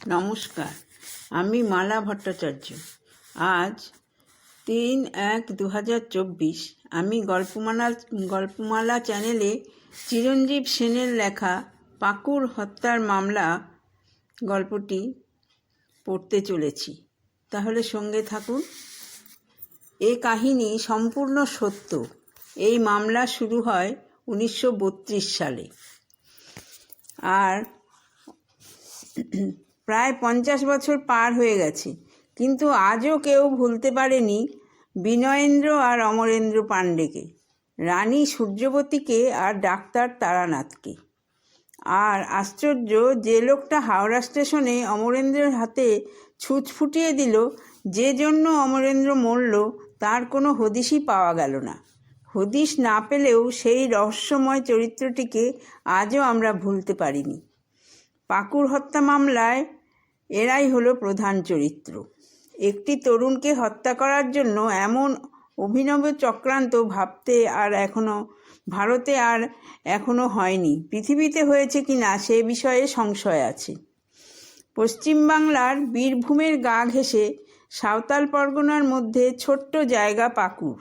নমস্কার, আমি মালা ভট্টাচার্য। আজ 3-1-2024 আমি গল্পমালা চ্যানেলে চিরঞ্জীব সেনের লেখা পাকুর হত্যার মামলা গল্পটি পড়তে চলেছি। তাহলে সঙ্গে থাকুন। এ কাহিনী সম্পূর্ণ সত্য। এই মামলা শুরু হয় 1932 সালে আর প্রায় 50 বছর পার হয়ে গেছে, কিন্তু আজও কেউ ভুলতে পারেনি বিনয়েন্দ্র আর অমরেন্দ্র পাণ্ডেকে, রানী সূর্যবতীকে আর ডাক্তার তারানাথকে। আর আশ্চর্য, যে লোকটা হাওড়া স্টেশনে অমরেন্দ্রের হাতে ছুঁচ ফুটিয়ে দিল, যে জন্য অমরেন্দ্র মরল, তার কোনো হদিশই পাওয়া গেল না। হদিশ না পেলেও সেই রহস্যময় চরিত্রটিকে আজও আমরা ভুলতে পারিনি। পাকুর হত্যা মামলায় এরাই হলো প্রধান চরিত্র। একটি তরুণকে হত্যা করার জন্য এমন অভিনব চক্রান্ত ভারতে আর এখনো হয়নি। পৃথিবীতে হয়েছে কিনা সে বিষয়ে সংশয় আছে। পশ্চিমবাংলার বীরভূমের গা ঘেঁষে সাঁওতাল পরগনার মধ্যে ছোট্ট জায়গা পাকুর।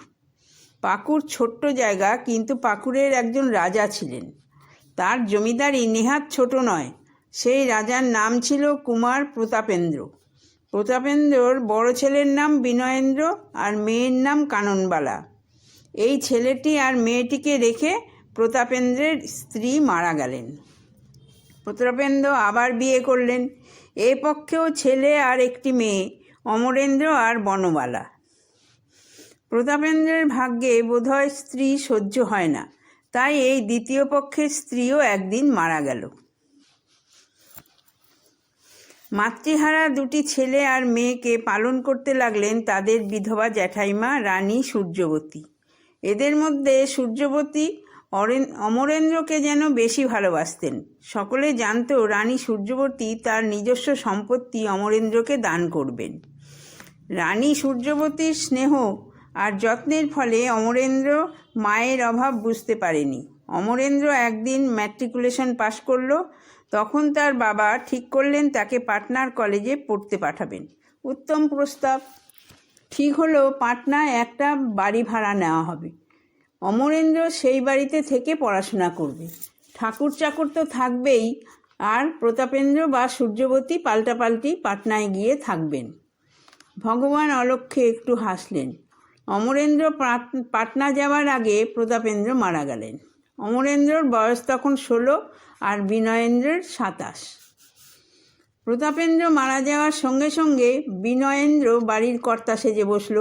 পাকুর ছোট্ট জায়গা, কিন্তু পাকুরের একজন রাজা ছিলেন। তার জমিদারি নেহাত ছোট নয়। সেই রাজার নাম ছিল কুমার প্রতাপেন্দ্র। প্রতাপেন্দ্রর বড় ছেলের নাম বিনয়েন্দ্র আর মেয়ের নাম কাননবালা। এই ছেলেটি আর মেয়েটিকে রেখে প্রতাপেন্দ্রের স্ত্রী মারা গেলেন। প্রতাপেন্দ্র আবার বিয়ে করলেন। এ পক্ষেও ছেলে আর একটি মেয়ে, অমরেন্দ্র আর বনবালা। প্রতাপেন্দ্রের ভাগ্যে বোধহয় স্ত্রী সহ্য হয় না, তাই এই দ্বিতীয় পক্ষের স্ত্রীও একদিন মারা গেল। মাতৃহারা দুটি ছেলে আর মেয়েকে পালন করতে লাগলেন তাদের বিধবা জ্যাঠাইমা রানী সূর্যবতী। এদের মধ্যে সূর্যবতী অমরেন্দ্রকে যেন বেশি ভালোবাসতেন। সকলে জানত রানী সূর্যবতী তার নিজস্ব সম্পত্তি অমরেন্দ্রকে দান করবেন। রানী সূর্যবতীর স্নেহ আর যত্নের ফলে অমরেন্দ্র মায়ের অভাব বুঝতে পারেনি। অমরেন্দ্র একদিন ম্যাট্রিকুলেশন পাশ করলো। তখন তার বাবা ঠিক করলেন তাকে পাটনার কলেজে পড়তে পাঠাবেন। উত্তম প্রস্তাব। ঠিক হলো পাটনায় একটা বাড়ি ভাড়া নেওয়া হবে। অমরেন্দ্র সেই বাড়িতে থেকে পড়াশোনা করবে। ঠাকুর চাকর তো থাকবেই, আর প্রতাপেন্দ্র বা সূর্যবতী পাল্টাপাল্টি পাটনায় গিয়ে থাকবেন। ভগবান অলক্ষ্যে একটু হাসলেন। অমরেন্দ্র পাটনা যাওয়ার আগে প্রতাপেন্দ্র মারা গেলেন। অমরেন্দ্রর বয়স তখন 16 আর বিনয়েন্দ্রের 27। প্রতাপেন্দ্র মারা যাওয়ার সঙ্গে সঙ্গে বিনয়েন্দ্র বাড়ির কর্তা সেজে বসল।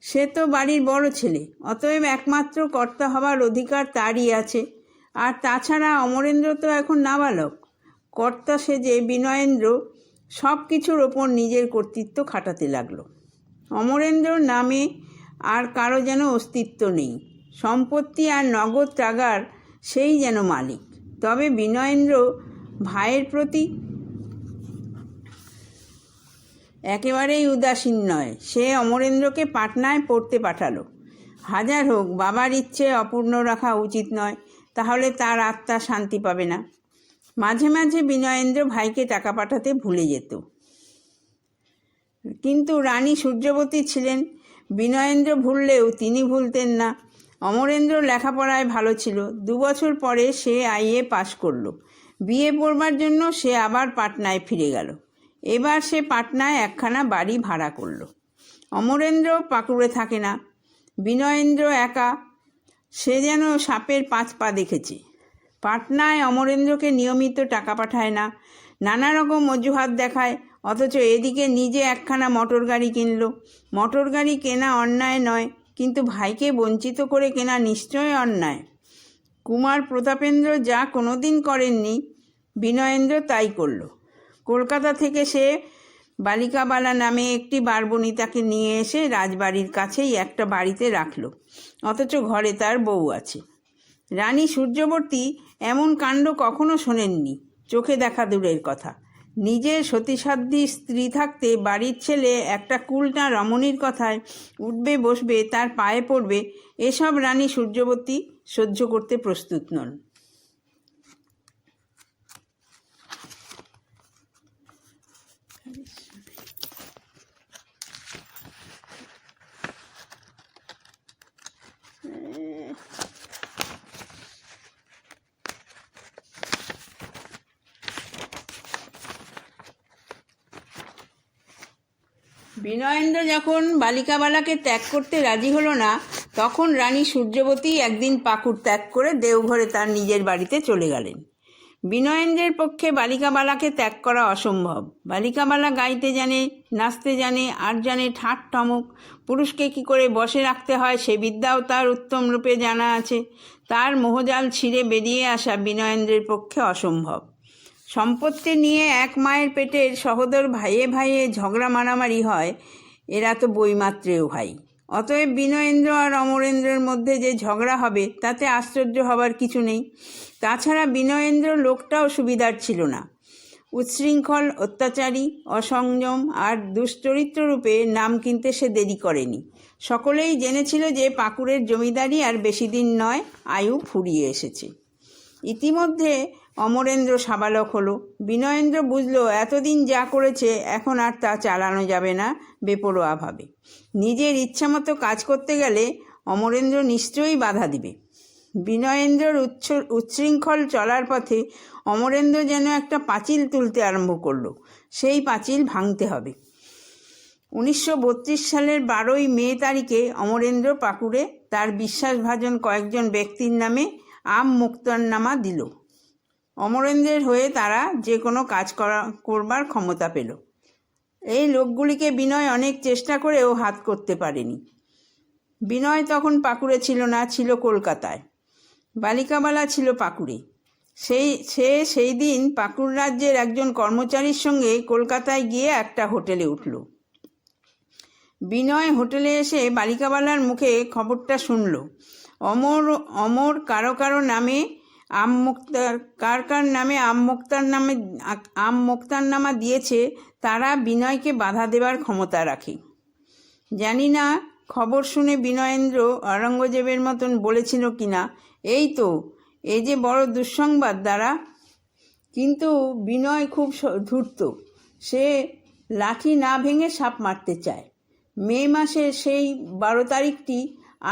সে তো বাড়ির বড় ছেলে, অতএব একমাত্র কর্তা হবার অধিকার তারই আছে। আর তাছাড়া অমরেন্দ্র তো এখন নাবালক। কর্তা সেজে বিনয়েন্দ্র সব কিছুর ওপর নিজের কর্তৃত্ব খাটাতে লাগলো। অমরেন্দ্রর নামে আর কারো যেন অস্তিত্ব নেই। সম্পত্তি আর নগদ টাকার সেই যেন মালিক। তবে বিনয়েন্দ্র ভাইয়ের প্রতি একেবারেই উদাসীন নয়। সে অমরেন্দ্রকে পাটনায় পড়তে পাঠালো। হাজার হোক, বাবার ইচ্ছে অপূর্ণ রাখা উচিত নয়, তাহলে তার আত্মা শান্তি পাবে না। মাঝে মাঝে বিনয়েন্দ্র ভাইকে টাকা পাঠাতে ভুলে যেত। কিন্তু রানী সূর্যবতী ছিলেন। বিনয়েন্দ্র ভুললেও তিনি ভুলতেন না। অমরেন্দ্র লেখাপড়ায় ভালো ছিল। 2 বছর পরে সে IA পাশ করলো। বিয়ে পড়বার জন্য সে আবার পাটনায় ফিরে গেল। এবার সে পাটনায় একখানা বাড়ি ভাড়া করলো। অমরেন্দ্র পাকুড়ে থাকে না। বিনয়েন্দ্র একা। সে যেন সাপের 5 পা দেখেছে। পাটনায় অমরেন্দ্রকে নিয়মিত টাকা পাঠায় না, নানা রকম অজুহাত দেখায়। অথচ এদিকে নিজে একখানা মোটর গাড়ি কিনল। মোটর গাড়ি কেনা অন্যায় নয়, কিন্তু ভাইকে বঞ্চিত করে কেনা নিশ্চয় অন্যায়। কুমার প্রতাপেন্দ্র যা কোনোদিন করেননি, বিনয়েন্দ্র তাই করল। কলকাতা থেকে সে বালিকাবালা নামে একটি বারবনিতাকে নিয়ে এসে রাজবাড়ির কাছেই একটা বাড়িতে রাখল, অথচ ঘরে তার বউ আছে। রানী সূর্যবতী এমন কাণ্ড কখনো শোনেননি, চোখে দেখা দূরের কথা। নিজের সতীসাধ্যী স্ত্রী থাকতে বাড়ির ছেলে একটা কুলটা রমণীর কথায় উঠবে বসবে, তার পায়ে পড়বে, এসব রানী সূর্যবতী সহ্য করতে প্রস্তুত নন। বিনয়েন্দ্র যখন বালিকাবালাকে ত্যাগ করতে রাজি হলো না, তখন রানী সূর্যবতী একদিন পাকুড় ত্যাগ করে দেওঘরে তার নিজের বাড়িতে চলে গেলেন। বিনয়েন্দ্রের পক্ষে বালিকাবালাকে ত্যাগ করা অসম্ভব। বালিকাবালা গাইতে জানে, নাচতে জানে, আর জানে ঠাট ঠমক। পুরুষকে কি করে বশে রাখতে হয় সে বিদ্যাও তার উত্তম রূপে জানা আছে। তার মোহজাল ছিঁড়ে বেরিয়ে আসা বিনয়েন্দ্রের পক্ষে অসম্ভব। সম্পত্তি নিয়ে এক মায়ের পেটের সহোদর ভাইয়ে ভাইয়ে ঝগড়া মারামারি হয়, এরা তো বইমাত্রেও ভাই। অতএব বিনয়েন্দ্র আর অমরেন্দ্রের মধ্যে যে ঝগড়া হবে তাতে আশ্চর্য হবার কিছু নেই। তাছাড়া বিনয়েন্দ্র লোকটাও সুবিধার ছিল না। উচ্ছৃঙ্খল, অত্যাচারী, অসংযম আর দুশ্চরিত্র রূপে নাম কিনতে সে দেরি করেনি। সকলেই জেনেছিল যে পাকুড়ের জমিদারি আর বেশি দিন নয়, আয়ু ফুরিয়ে এসেছে। ইতিমধ্যে অমরেন্দ্র সাবালক হলো। বিনয়েন্দ্র বুঝল এতদিন যা করেছে এখন আর তা চালানো যাবে না বেপরোয়াভাবে। নিজের ইচ্ছামতো কাজ করতে গেলে অমরেন্দ্র নিশ্চয়ই বাধা দিবে। বিনয়েন্দ্রর উচ্ছৃঙ্খল চলার পথে অমরেন্দ্র যেন একটা পাঁচিল তুলতে আরম্ভ করলো। সেই পাঁচিল ভাঙতে হবে। 1932 সালের 12ই মে তারিখে অমরেন্দ্র পাকুড়ে তার বিশ্বাসভাজন কয়েকজন ব্যক্তির নামে মোক্তারনামা দিল। অমরেন্দ্রের হয়ে তারা যে কোনো কাজ করবার ক্ষমতা পেল। এই লোকগুলিকে বিনয় অনেক চেষ্টা করেও হাত করতে পারেনি। বিনয় তখন পাকুড়ে ছিল না, ছিল কলকাতায়। বালিকাবালা ছিল পাকুড়ে। সেই দিন পাকুড় রাজ্যের একজন কর্মচারীর সঙ্গে কলকাতায় গিয়ে একটা হোটেলে উঠল। বিনয় হোটেলে এসে বালিকাবালার মুখে খবরটা শুনল। অমর কারো নামে কার নামে মোক্তারনামা দিয়েছে, তারা বিনয়কে বাধা দেবার ক্ষমতা রাখে। জানি না খবর শুনে বিনয়েন্দ্র অরঙ্গজেবের মতন বলেছিল কিনা, এই তো এ যে বড় দুঃসংবাদ দ্বারা। কিন্তু বিনয় খুব ধূর্ত। সে লাঠি না ভেঙে সাপ মারতে চায়। মে মাসের সেই 12 তারিখটি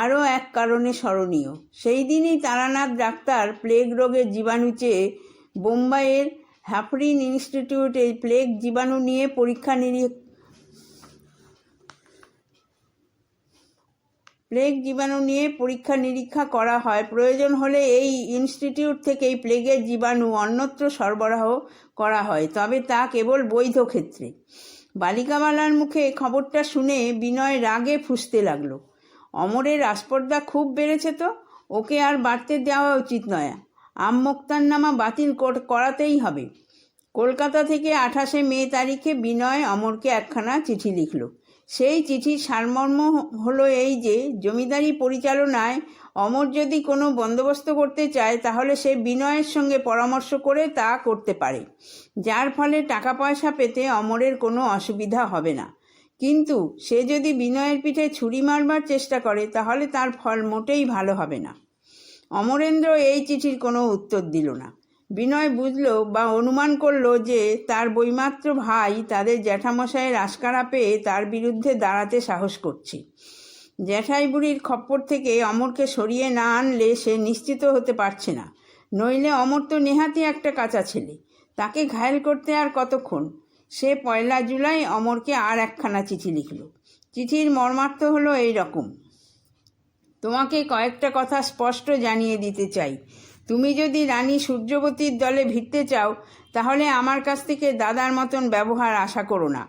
আরও এক কারণে স্মরণীয়। সেই দিনই তারানাথ ডাক্তার প্লেগ রোগের জীবাণু চেয়ে বোম্বাইয়ের হ্যাফরিন ইনস্টিটিউটে প্লেগ জীবাণু নিয়ে পরীক্ষা নিরীক্ষা করা হয়। প্রয়োজন হলে এই ইনস্টিটিউট থেকেই প্লেগের জীবাণু অন্যত্র সরবরাহ করা হয়, তবে তা কেবল বৈধ ক্ষেত্রে। বালিকাবালার মুখে খবরটা শুনে বিনয় রাগে ফুঁসতে লাগলো। অমরের আস্পর্ধা খুব বেড়েছে তো, ওকে আর বাড়তে দেওয়া উচিত নয়। মোক্তারনামা বাতিল করাতেই হবে। কলকাতা থেকে 28 মে তারিখে বিনয় অমরকে একখানা চিঠি লিখল। সেই চিঠির সারমর্ম হলো এই যে, জমিদারি পরিচালনায় অমর যদি কোনো বন্দোবস্ত করতে চায় তাহলে সে বিনয়ের সঙ্গে পরামর্শ করে তা করতে পারে, যার ফলে টাকা পয়সা পেতে অমরের কোনো অসুবিধা হবে না। কিন্তু সে যদি বিনয়ের পিঠে ছুরি মারবার চেষ্টা করে তাহলে তার ফল মোটেই ভালো হবে না। অমরেন্দ্র এই চিঠির কোনো উত্তর দিল না। বিনয় বুঝল বা অনুমান করল যে তার বৈমাত্র ভাই তাদের জ্যাঠামশাইয়ের আশকারা পেয়ে তার বিরুদ্ধে দাঁড়াতে সাহস করছে। জ্যাঠাই বুড়ির খপ্পর থেকে অমরকে সরিয়ে না আনলে সে নিশ্চিত হতে পারছে না। নইলে অমর তো নেহাতি একটা কাঁচা ছেলে, তাকে ঘায়েল করতে আর কতক্ষণ। সে 1 জুলাই অমরকে আর একখানা চিঠি লিখল। চিঠির মর্মার্থ হলো এই রকম: তোমাকে কয়েকটা কথা স্পষ্ট জানিয়ে দিতে চাই। তুমি যদি রানী সূর্যবতীর দলে ভিড়তে চাও তাহলে আমার কাছ থেকে দাদার মতন ব্যবহার আশা করো না।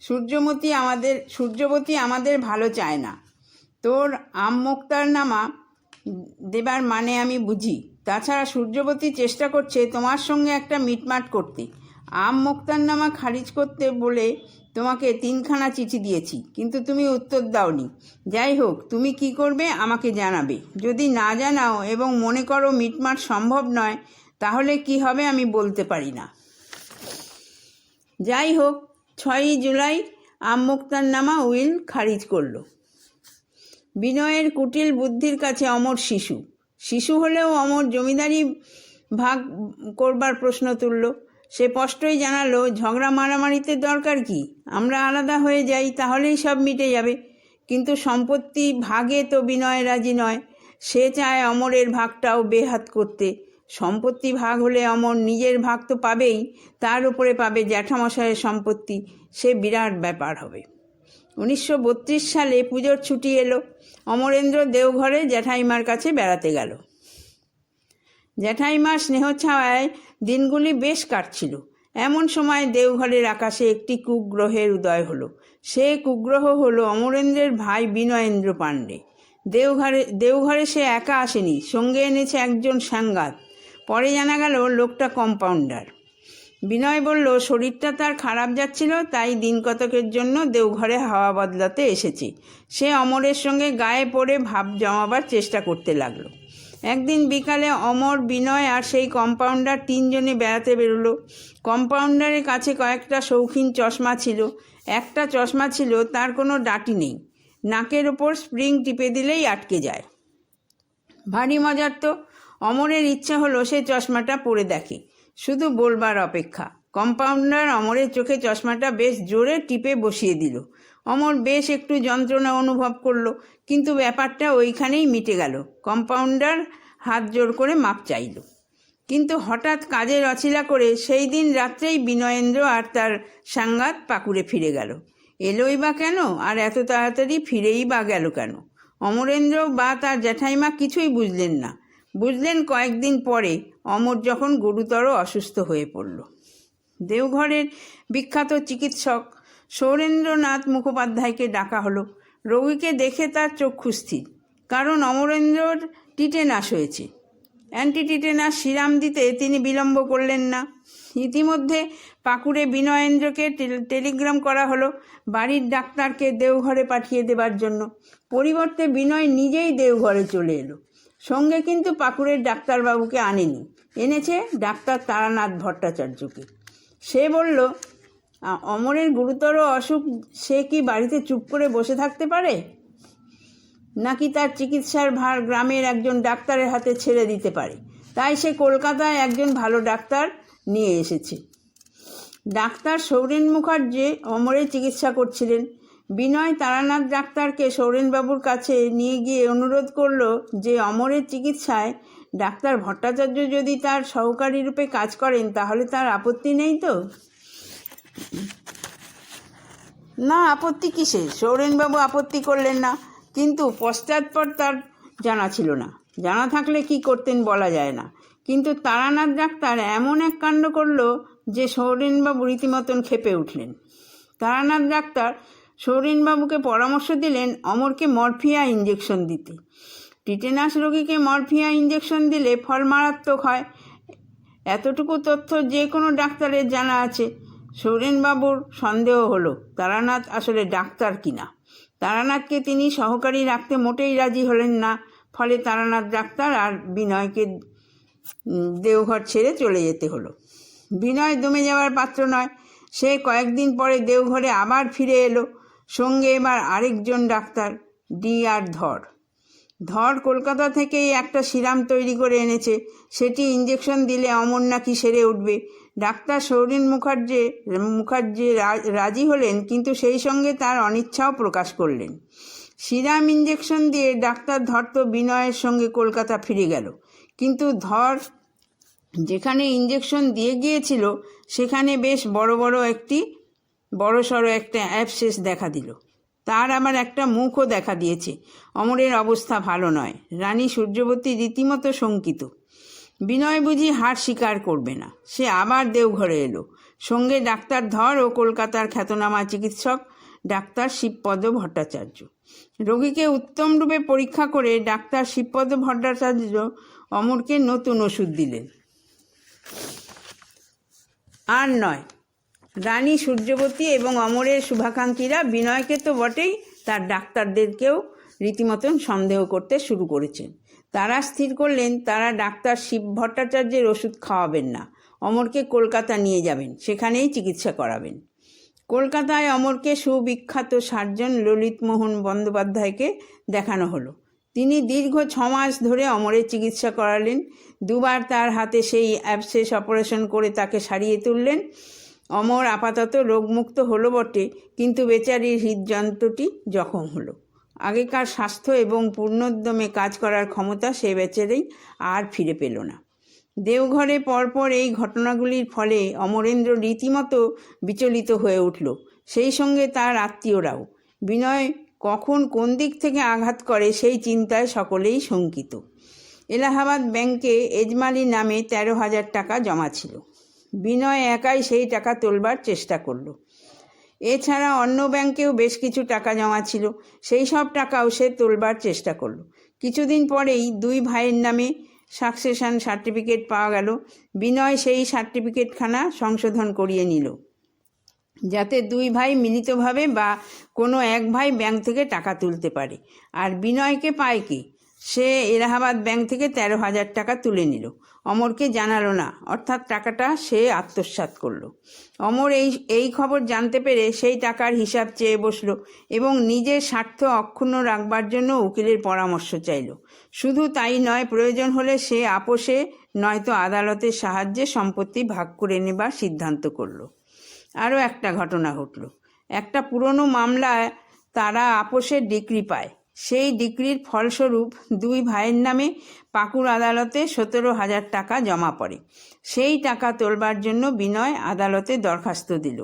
সূর্যবতী আমাদের ভালো চায় না। তোর মোক্তারনামা দেবার মানে আমি বুঝি। তাছাড়া সূর্যবতী চেষ্টা করছে তোমার সঙ্গে একটা মিটমাট করতে। মোক্তারনামা খারিজ করতে বলে তোমাকে 3খানা চিঠি দিয়েছি, কিন্তু তুমি উত্তর দাওনি। যাই হোক, তুমি কি করবে আমাকে জানাবে। যদি না জানাও এবং মনে করো মিটমাট সম্ভব নয়, তাহলে কি হবে আমি বলতে পারি না। যাই হোক, 6 জুলাই মোক্তারনামা উইল খারিজ করল। বিনয়ের কুটিল বুদ্ধির কাছে অমর শিশু হলেও অমর জমিদারি ভাগ করবার প্রশ্ন তুলল। সে স্পষ্টই জানালো, ঝগড়া মারামারিতে দরকার কি, আমরা আলাদা হয়ে যাই, তাহলেই সব মিটে যাবে। কিন্তু সম্পত্তি ভাগে তো বিনয় রাজি নয়। সে চায় অমরের ভাগটাও বেহাত করতে। সম্পত্তি ভাগ হলে অমর নিজের ভাগ তো পাবেই, তার উপরে পাবে জ্যাঠামশাইয়ের সম্পত্তি। সে বিরাট ব্যাপার হবে। 1932 সালে পুজোর ছুটি এলো। অমরেন্দ্র দেওঘরে জ্যাঠাইমার কাছে বেড়াতে গেল। জ্যাঠাইমার স্নেহ ছাওয়ায় দিনগুলি বেশ কাটছিল। এমন সময় দেওঘরের আকাশে একটি কুগ্রহের উদয় হলো। সে কুগ্রহ হলো অমরেন্দ্রের ভাই বিনয়েন্দ্র পাণ্ডে। দেওঘরে সে একা আসেনি, সঙ্গে এনেছে একজন সাংঘাত। পরে জানা গেল লোকটা কম্পাউন্ডার। বিনয় বলল শরীরটা তার খারাপ যাচ্ছিল, তাই দিন কতকের জন্য দেওঘরে হাওয়া বদলাতে এসেছে। সে অমরের সঙ্গে গায়ে পড়ে ভাব জমাবার চেষ্টা করতে লাগলো। একদিন বিকালে অমর, বিনয় আর সেই কম্পাউন্ডার তিনজনে বেড়াতে বেরোলো। কম্পাউন্ডারের কাছে কয়েকটা শৌখিন চশমা ছিল। একটা চশমা ছিল তার কোনো ডাটি নেই, নাকের ওপর স্প্রিং টিপে দিলেই আটকে যায়। ভারী মজার তো। অমরের ইচ্ছা হলো সে চশমাটা পরে দেখে, শুধু বলবার অপেক্ষা। কম্পাউন্ডার অমরের চোখে চশমাটা বেশ জোরে টিপে বসিয়ে দিল। অমর বেশ একটু যন্ত্রণা অনুভব করলো, কিন্তু ব্যাপারটা ওইখানেই মিটে গেল। কম্পাউন্ডার হাত জোর করে মাপ চাইল। কিন্তু হঠাৎ কাজের অছিলা করে সেই দিন রাত্রেই বিনয়েন্দ্র আর তার সাংঘাত পাকুড়ে ফিরে গেল। এলোই বা কেন, আর এত তাড়াতাড়ি ফিরেই বা গেল কেন? অমরেন্দ্র বা তার জ্যাঠাইমা কিছুই বুঝলেন না। বুঝলেন কয়েকদিন পরে, অমর যখন গুরুতর অসুস্থ হয়ে পড়ল। দেওঘরের বিখ্যাত চিকিৎসক সৌরেন্দ্রনাথ মুখোপাধ্যায়কে ডাকা হলো। রোগীকে দেখে তার চক্ষু স্থির, কারণ অমরেন্দ্রর টিটেনাস হয়েছে। অ্যান্টিটিটেনাস সিরাম দিতে তিনি বিলম্ব করলেন না। ইতিমধ্যে পাকুড়ে বিনয়েন্দ্রকে টেলিগ্রাম করা হলো বাড়ির ডাক্তারকে দেওঘরে পাঠিয়ে দেবার জন্য। পরিবর্তে বিনয় নিজেই দেওঘরে চলে এলো। সঙ্গে কিন্তু পাকুড়ের ডাক্তারবাবুকে আনেনি, এনেছে ডাক্তার তারানাথ ভট্টাচার্যকে। সে বলল, অমরের গুরুতর অসুখ, সে কি বাড়িতে চুপ করে বসে থাকতে পারে? নাকি তার চিকিৎসার ভার গ্রামের একজন ডাক্তারের হাতে ছেড়ে দিতে পারে? তাই সে কলকাতায় একজন ভালো ডাক্তার নিয়ে এসেছে। ডাক্তার সৌরেন মুখার্জি অমরের চিকিৎসা করছিলেন। বিনয় তারানাথ ডাক্তারকে সৌরেনবাবুর কাছে নিয়ে গিয়ে অনুরোধ করল যে অমরের চিকিৎসায় ডাক্তার ভট্টাচার্য যদি তার সহকারী রূপে কাজ করেন তাহলে তার আপত্তি নেই তো? না, আপত্তি কিসে? সৌরেনবাবু আপত্তি করলেন না, কিন্তু পশ্চাৎপর তার জানা ছিল না। জানা থাকলে কি করতেন বলা যায় না। কিন্তু তারানাথ ডাক্তার এমন এক কাণ্ড করল যে সৌরেনবাবু রীতিমতন ক্ষেপে উঠলেন। তারানাথ ডাক্তার সৌরেনবাবুকে পরামর্শ দিলেন অমরকে মরফিয়া ইঞ্জেকশন দিতে। টিটেনাস রোগীকে মরফিয়া ইঞ্জেকশন দিলে ফল মারাত্মক হয়, এতটুকু তথ্য যে কোনো ডাক্তারের জানা আছে। সৌরেনবাবুর সন্দেহ হলো তারানাথ আসলে ডাক্তার কিনা। তারানাথকে তিনি সহকারী রাখতে মোটেই রাজি হলেন না। ফলে তারানাথ ডাক্তার আর বিনয়কে দেওঘর ছেড়ে চলে যেতে হলো। বিনয় দমে যাওয়ার পাত্র নয়। সে কয়েকদিন পরে দেওঘরে আবার ফিরে এলো। সঙ্গে এবার আরেকজন ডাক্তার, D.R. ধর কলকাতা থেকেই একটা সিরাম তৈরি করে এনেছে। সেটি ইঞ্জেকশন দিলে অমর নাকি সেরে উঠবে। ডাক্তার সৌরেন মুখার্জি রাজি হলেন, কিন্তু সেই সঙ্গে তার অনিচ্ছাও প্রকাশ করলেন। সিরাম ইঞ্জেকশন দিয়ে ডাক্তার ধর তো বিনয়ের সঙ্গে কলকাতা ফিরে গেল। কিন্তু ধর যেখানে ইঞ্জেকশন দিয়ে গিয়েছিল সেখানে বেশ বড়সড় একটা অ্যাবসেস দেখা দিল। তার আবার একটা মুখও দেখা দিয়েছে। অমরের অবস্থা ভালো নয়। রানী সূর্যবতী রীতিমতো শঙ্কিত। বিনয় বুঝি হার স্বীকার করবে না। সে আবার দেওঘরে এলো। সঙ্গে ডাক্তার ধর ও কলকাতার খ্যাতনামা চিকিৎসক ডাক্তার শিবপদ ভট্টাচার্য। রোগীকে উত্তম রূপে পরীক্ষা করে ডাক্তার শিবপদ ভট্টাচার্য অমরকে নতুন ওষুধ দিলেন। আর নয়, রানী সূর্যবতী এবং অমরের শুভাকাঙ্ক্ষীরা বিনয়কে তো বটেই, তার ডাক্তারদেরকেও রীতিমতন সন্দেহ করতে শুরু করেছেন। তারা স্থির করলেন তারা ডাক্তার শিব ভট্টাচার্যের ওষুধ খাওয়াবেন না, অমরকে কলকাতা নিয়ে যাবেন, সেখানেই চিকিৎসা করাবেন। কলকাতায় অমরকে সুবিখ্যাত সার্জন ললিতমোহন বন্দ্যোপাধ্যায়কে দেখানো হলো। তিনি দীর্ঘ 6 মাস ধরে অমরের চিকিৎসা করালেন। দুবার তার হাতে সেই অ্যাবসেস অপারেশন করে তাকে সারিয়ে তুললেন। অমর আপাতত রোগমুক্ত হলো বটে, কিন্তু বেচারির হৃদযন্ত্রটি জখম হলো। আগেকার স্বাস্থ্য এবং পূর্ণোদ্যমে কাজ করার ক্ষমতা সে বেচারি আর ফিরে পেল না। দেওঘরে পরপর এই ঘটনাগুলির ফলে অমরেন্দ্র রীতিমতো বিচলিত হয়ে উঠল, সেই সঙ্গে তার আত্মীয়রাও। বিনয় কখন কোন দিক থেকে আঘাত করে সেই চিন্তায় সকলেই শঙ্কিত। এলাহাবাদ ব্যাংকে এজমালি নামে 13,000 টাকা জমা ছিল। বিনয় একাই সেই টাকা তোলবার চেষ্টা করল। এছাড়া অন্য ব্যাংকেও বেশ কিছু টাকা জমা ছিল, সেই সব টাকাও সে তোলবার চেষ্টা করল। কিছুদিন পরেই 2 ভাইয়ের নামে সাকসেশন সার্টিফিকেট পাওয়া গেল। বিনয় সেই সার্টিফিকেটখানা সংশোধন করিয়ে নিল, যাতে 2 ভাই মিলিতভাবে বা কোনো এক ভাই ব্যাংক থেকে টাকা তুলতে পারে। আর বিনয়কে পায় কি? সে এলাহাবাদ ব্যাংক থেকে 13,000 টাকা তুলে নিল, অমরকে জানালো না, অর্থাৎ টাকাটা সে আত্মসাৎ করল। অমর এই খবর জানতে পেরে সেই টাকার হিসাব চেয়ে বসল এবং নিজের স্বার্থ অক্ষুণ্ণ রাখবার জন্য উকিলের পরামর্শ চাইল। শুধু তাই নয়, প্রয়োজন হলে সে আপোষে নয়তো আদালতের সাহায্যে সম্পত্তি ভাগ করে নেবার সিদ্ধান্ত করল। আরও একটা ঘটনা ঘটল। একটা পুরনো মামলায় তারা আপোষের ডিক্রি পায়। সেই ডিক্রির ফলস্বরূপ 2 ভাইয়ের নামে পাকুড় আদালতে 17,000 টাকা জমা পড়ে। সেই টাকা তোলবার জন্য বিনয় আদালতে দরখাস্ত দিল।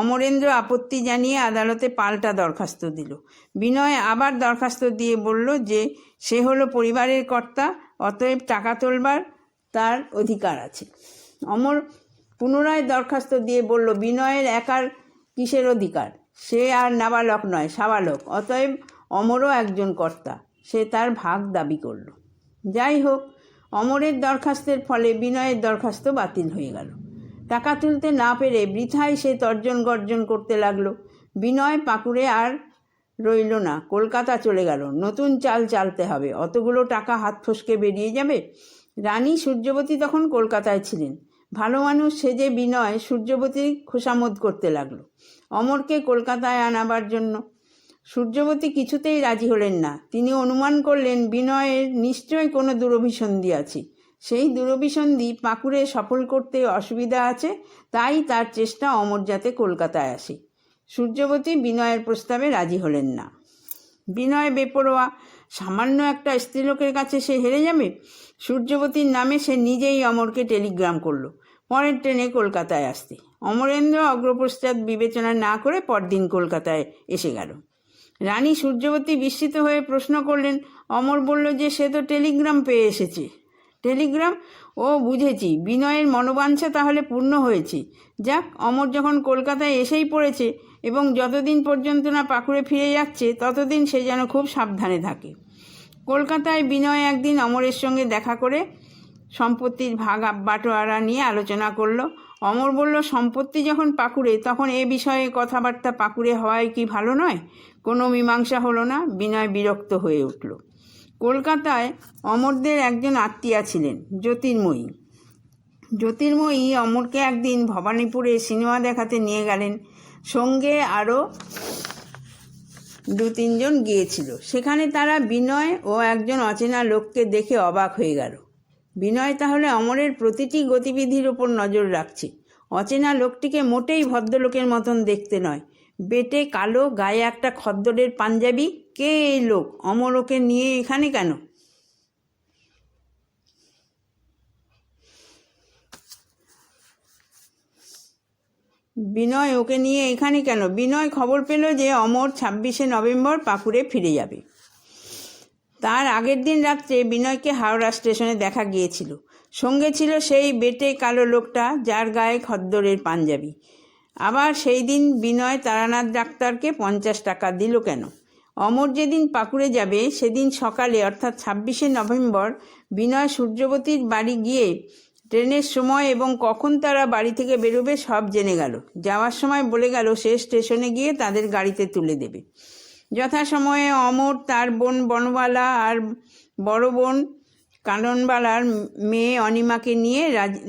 অমরেন্দ্র আপত্তি জানিয়ে আদালতে পাল্টা দরখাস্ত দিল। বিনয় আবার দরখাস্ত দিয়ে বলল যে সে হলো পরিবারের কর্তা, অতএব টাকা তোলবার তার অধিকার আছে। অমর পুনরায় দরখাস্ত দিয়ে বলল, বিনয়ের একার কিসের অধিকার? সে আর নাবালক নয়, সাবালক, অতএব অমরও একজন কর্তা, সে তার ভাগ দাবি করল। যাই হোক, অমরের দরখাস্তের ফলে বিনয়ের দরখাস্ত বাতিল হয়ে গেল। টাকা তুলতে না পেরে বৃথায় সে তর্জন গর্জন করতে লাগলো। বিনয় পাকুড়ে আর রইল না, কলকাতা চলে গেল। নতুন চাল চালতে হবে, অতগুলো টাকা হাত ফসকে বেরিয়ে যাবে। রানী সূর্যবতী তখন কলকাতায় ছিলেন। ভালো মানুষ সেজে বিনয় সূর্যবতীর খোসামত করতে লাগলো অমরকে কলকাতায় আনাবার জন্য। সূর্যবতী কিছুতেই রাজি হলেন না। তিনি অনুমান করলেন বিনয়ের নিশ্চয় কোনো দুরভিসন্ধি আছে। সেই দুরভিসন্ধি পাকুড়ে সফল করতে অসুবিধা আছে, তাই তার চেষ্টা অমর যাতে কলকাতায় আসে। সূর্যবতী বিনয়ের প্রস্তাবে রাজি হলেন না। বিনয় বেপরোয়া, সামান্য একটা স্ত্রীলোকের কাছে সে হেরে যাবে? সূর্যবতীর নামে সে নিজেই অমরকে টেলিগ্রাম করল পরের ট্রেনে কলকাতায় আসতে। অমরেন্দ্র অগ্রপশ্চাৎ বিবেচনা না করে পরদিন কলকাতায় এসে গেল। রানী সূর্যবতী বিস্মিত হয়ে প্রশ্ন করলেন। অমর বলল যে সে তো টেলিগ্রাম পেয়ে এসেছে। টেলিগ্রাম? ও, বুঝেছি, বিনয়ের মনোবাঞ্ছা তাহলে পূর্ণ হয়েছে। যাক, অমর যখন কলকাতায় এসেই পড়েছে এবং যতদিন পর্যন্ত না পাকুড়ে ফিরে যাচ্ছে ততদিন সে যেন খুব সাবধানে থাকে। কলকাতায় বিনয় একদিন অমরের সঙ্গে দেখা করে সম্পত্তির ভাগ বাটোয়ারা নিয়ে আলোচনা করলো। অমর বলল, সম্পত্তি যখন পাকুড়ে, তখন এ বিষয়ে কথাবার্তা পাকুড়ে হওয়ায় কি ভালো নয়? কোনো মীমাংসা হলো না। বিনয় বিরক্ত হয়ে উঠল। কলকাতায় অমরদের একজন আত্মীয়া ছিলেন, জ্যোতির্ময়ী। জ্যোতির্ময়ী অমরকে একদিন ভবানীপুরে সিনেমা দেখাতে নিয়ে গেলেন। সঙ্গে আরও 2-3 জন গিয়েছিল। সেখানে তারা বিনয় ও একজন অচেনা লোককে দেখে অবাক হয়ে গেল। বিনয় তাহলে অমরের প্রতিটি গতিবিধির ওপর নজর রাখছে। অচেনা লোকটিকে মোটেই ভদ্রলোকের মতন দেখতে নয়, বেটে কালো, গায়ে একটা খদ্দরের পাঞ্জাবি। কে এই লোক? অমর ওকে নিয়ে এখানে কেন? বিনয় খবর পেল যে অমর 26শে নভেম্বর পাকুড়ে ফিরে যাবে। তার আগের দিন রাত্রে বিনয়কে হাওড়া স্টেশনে দেখা গিয়েছিল। সঙ্গে ছিল সেই বেটে কালো লোকটা, যার গায়ে খদ্দরের পাঞ্জাবি। আবার সেই দিন বিনয় তারানাথ ডাক্তারকে 50 টাকা দিল কেন? অমর যেদিন পাকুড়ে যাবে সেদিন সকালে, অর্থাৎ 26শে নভেম্বর, বিনয় সূর্যবতীর বাড়ি গিয়ে ট্রেনের সময় এবং কখন তারা বাড়ি থেকে বেরোবে সব জেনে গেল। যাওয়ার সময় বলে গেল সে স্টেশনে গিয়ে তাদের গাড়িতে তুলে দেবে। যথাসময়ে অমর তার বোন বনবালা আর বড় বোন কাননবালার মেয়ে অনিমাকে নিয়ে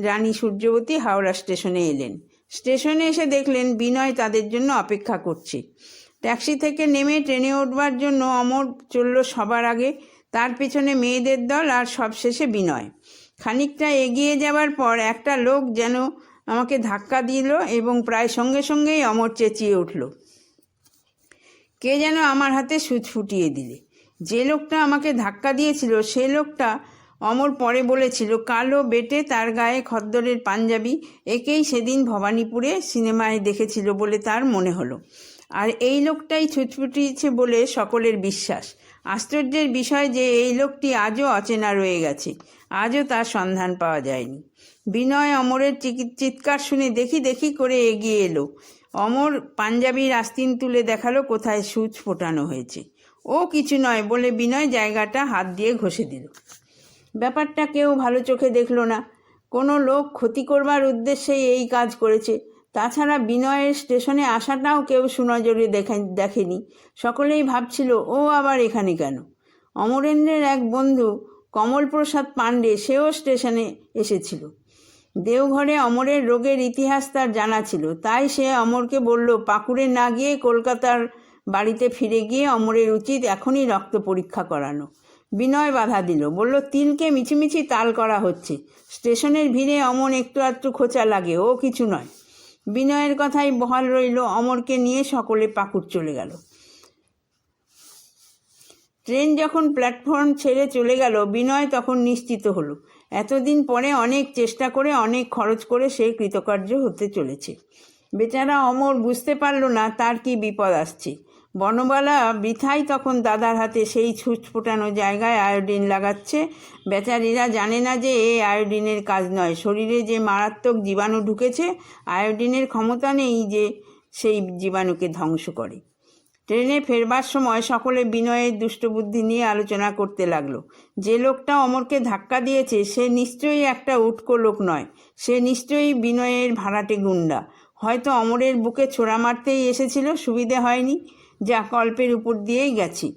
রানী সূর্যবতী হাওড়া স্টেশনে এলেন। স্টেশনে এসে দেখলেন বিনয় তাদের জন্য অপেক্ষা করছে। ট্যাক্সি থেকে নেমে ট্রেনে উঠবার জন্য অমর চলল সবার আগে, তার পেছনে মেয়েদের দল, আর সবশেষে বিনয়। খানিকটা এগিয়ে যাবার পর একটা লোক যেন আমাকে ধাক্কা দিল এবং প্রায় সঙ্গে সঙ্গেই অমর চেঁচিয়ে উঠল, কে যেন আমার হাতে সুচ ফুটিয়ে দিলে। যে লোকটা আমাকে ধাক্কা দিয়েছিল সে লোকটা, অমর পরে বলেছিল, কালো, বেটে, তার গায়ে খদ্দরের পাঞ্জাবি। একেই সেদিন ভবানীপুরে সিনেমায় দেখেছিল বলে তার মনে হলো। আর এই লোকটাই ছুটছুটিয়েছে বলে সকলের বিশ্বাস। আশ্চর্যের বিষয় যে এই লোকটি আজও অচেনা রয়ে গেছে, আজও তার সন্ধান পাওয়া যায়নি। বিনয় অমরের চিৎকার শুনে দেখি দেখি করে এগিয়ে এলো। অমর পাঞ্জাবির আস্তিন তুলে দেখালো কোথায় সূচ ফোটানো হয়েছে। ও কিছু নয় বলে বিনয় জায়গাটা হাত দিয়ে ঘষে দিল। ব্যাপারটা কেউ ভালো চোখে দেখল না। কোনো লোক ক্ষতি করবার উদ্দেশ্যেই এই কাজ করেছে। তাছাড়া বিনয়ের স্টেশনে আসাটাও কেউ সুনজরে দেখেনি। সকলেই ভাবছিল ও আবার এখানে কেন। অমরেন্দ্রের এক বন্ধু কমলপ্রসাদ পাণ্ডে, সেও স্টেশনে এসেছিল। দেওঘরে অমরের রোগের ইতিহাস তার জানা ছিল, তাই সে অমরকে বলল পাকুড়ে না গিয়ে কলকাতার বাড়িতে ফিরে গিয়ে অমরের উচিত এখনই রক্ত পরীক্ষা করানো। বিনয় বাধা দিল, বলল তিলকে মিছিমিছি তাল করা হচ্ছে। স্টেশনের ভিড়ে অমর একটু আধটু খোঁচা লাগে, ও কিছু নয়। বিনয়ের কথাই বহাল রইল। অমরকে নিয়ে সকলে পাকুড় চলে গেল। ট্রেন যখন প্ল্যাটফর্ম ছেড়ে চলে গেল, বিনয় তখন নিশ্চিত হলো এতদিন পরে অনেক চেষ্টা করে অনেক খরচ করে সে কৃতকার্য হতে চলেছে। বেচারা অমর বুঝতে পারল না তার কি বিপদ আসছে। বনবালা বৃথাই তখন দাদার হাতে সেই ছুঁচ ফোটানো জায়গায় আয়োডিন লাগাচ্ছে। বেচারিরা জানে না যে এ আয়োডিনের কাজ নয়। শরীরে যে মারাত্মক জীবাণু ঢুকেছে, আয়োডিনের ক্ষমতা নেই যে সেই জীবাণুকে ধ্বংস করে। ট্রেনে ফেরবার সময় সকলে বিনয়ের দুষ্টবুদ্ধি নিয়ে আলোচনা করতে লাগলো। যে লোকটা অমরকে ধাক্কা দিয়েছে সে নিশ্চয়ই একটা উটকো লোক নয়, সে নিশ্চয়ই বিনয়ের ভাড়াটে গুন্ডা। হয়তো অমরের বুকে ছোড়া মারতেই এসেছিল, সুবিধে হয়নি, যা কল্পের উপর দিয়েই গেছি।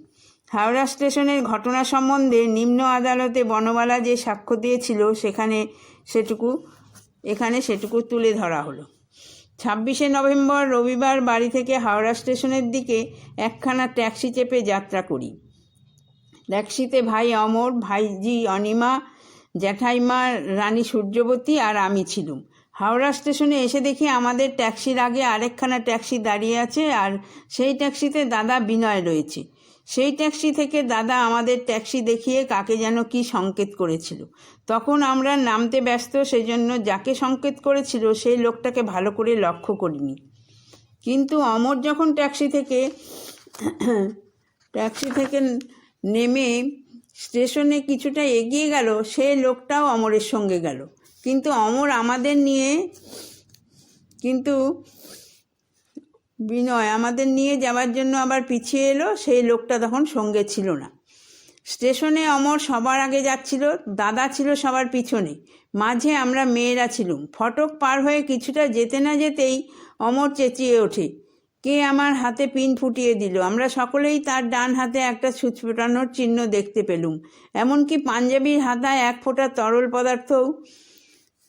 হাওড়া স্টেশনের ঘটনা সম্বন্ধে নিম্ন আদালতে বনবালা যে সাক্ষ্য দিয়েছিল এখানে সেটুকু তুলে ধরা হলো। 26শে নভেম্বর রবিবার বাড়ি থেকে হাওড়া স্টেশনের দিকে একখানা ট্যাক্সি চেপে যাত্রা করি। ট্যাক্সিতে ভাই অমর, ভাইজি অনিমা, জ্যাঠাইমা রানী সূর্যবতী আর আমি ছিলুম। হাওড়া স্টেশনে এসে দেখি আমাদের ট্যাক্সির আগে আরেকখানা ট্যাক্সি দাঁড়িয়ে আছে, আর সেই ট্যাক্সিতে দাদা বিনয় রয়েছে। সেই ট্যাক্সি থেকে দাদা আমাদের ট্যাক্সি দেখিয়ে কাকে যেন কি সংকেত করেছিল। তখন আমরা নামতে ব্যস্ত, সেজন্য যাকে সংকেত করেছিল সেই লোকটাকে ভালো করে লক্ষ্য করিনি। কিন্তু অমর যখন ট্যাক্সি থেকে নেমে স্টেশনে কিছুটা এগিয়ে গেল, সেই লোকটাও অমরের সঙ্গে গেল। কিন্তু অমর বিনয় আমাদের নিয়ে যাওয়ার জন্য আবার পিছিয়ে এলো। সেই লোকটা তখন সঙ্গে ছিল না। স্টেশনে অমর সবার আগে যাচ্ছিল, দাদা ছিল সবার পিছনে, মাঝে আমরা মেয়েরা ছিলুম। ফটক পার হয়ে কিছুটা যেতে না যেতেই অমর চেঁচিয়ে ওঠে, কে আমার হাতে পিন ফুটিয়ে দিল। আমরা সকলেই তার ডান হাতে একটা ছুঁচ ফোটানোর চিহ্ন দেখতে পেলুম। এমনকি পাঞ্জাবির হাতায় এক ফোঁটা তরল পদার্থও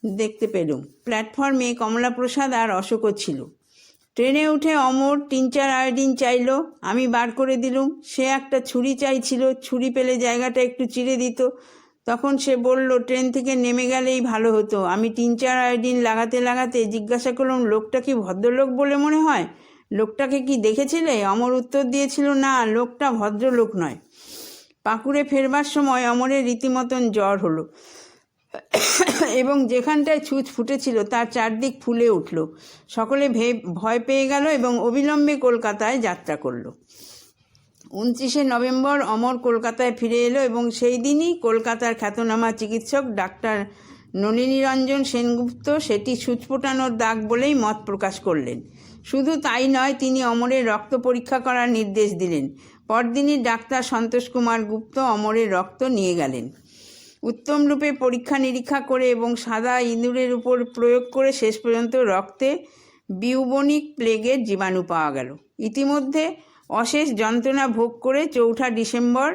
দেখতে পেলুম। প্ল্যাটফর্মে কমলাপ্রসাদ আর অশোকও ছিল। ট্রেনে উঠে অমর 3-4 আয়োডিন চাইল, আমি বার করে দিলুম। সে একটা ছুরি চাইছিল, ছুরি পেলে জায়গাটা একটু চিরে দিত। তখন সে বলল ট্রেন থেকে নেমে গেলেই ভালো হতো। আমি 3-4 আয়োডিন লাগাতে জিজ্ঞাসা করলাম, লোকটা কি ভদ্রলোক বলে মনে হয়? লোকটাকে কি দেখেছিলে? অমর উত্তর দিয়েছিল, না, লোকটা ভদ্রলোক নয়। পাকুড়ে ফেরবার সময় অমরের রীতিমতন জ্বর হলো এবং যেখানটায় ছুঁচ ফুটেছিল তার চারদিক ফুলে উঠল। সকলে ভয় পেয়ে গেল এবং অবিলম্বে কলকাতায় যাত্রা করল। 29শে নভেম্বর অমর কলকাতায় ফিরে এলো এবং সেই দিনই কলকাতার খ্যাতনামা চিকিৎসক ডাক্তার নলিনীরঞ্জন সেনগুপ্ত সেটি ছুঁচ ফোটানোর দাগ বলেই মত প্রকাশ করলেন। শুধু তাই নয়, তিনি অমরের রক্ত পরীক্ষা করার নির্দেশ দিলেন। পরদিনই ডাক্তার সন্তোষ কুমার গুপ্ত অমরের রক্ত নিয়ে গেলেন। উত্তম রূপে পরীক্ষা নিরীক্ষা করে এবং সাদা ইঁদুরের উপর প্রয়োগ করে শেষ পর্যন্ত রক্তে বিউবনিক প্লেগের জীবাণু পাওয়া গেল। ইতিমধ্যে অশেষ যন্ত্রণা ভোগ করে 4 ডিসেম্বর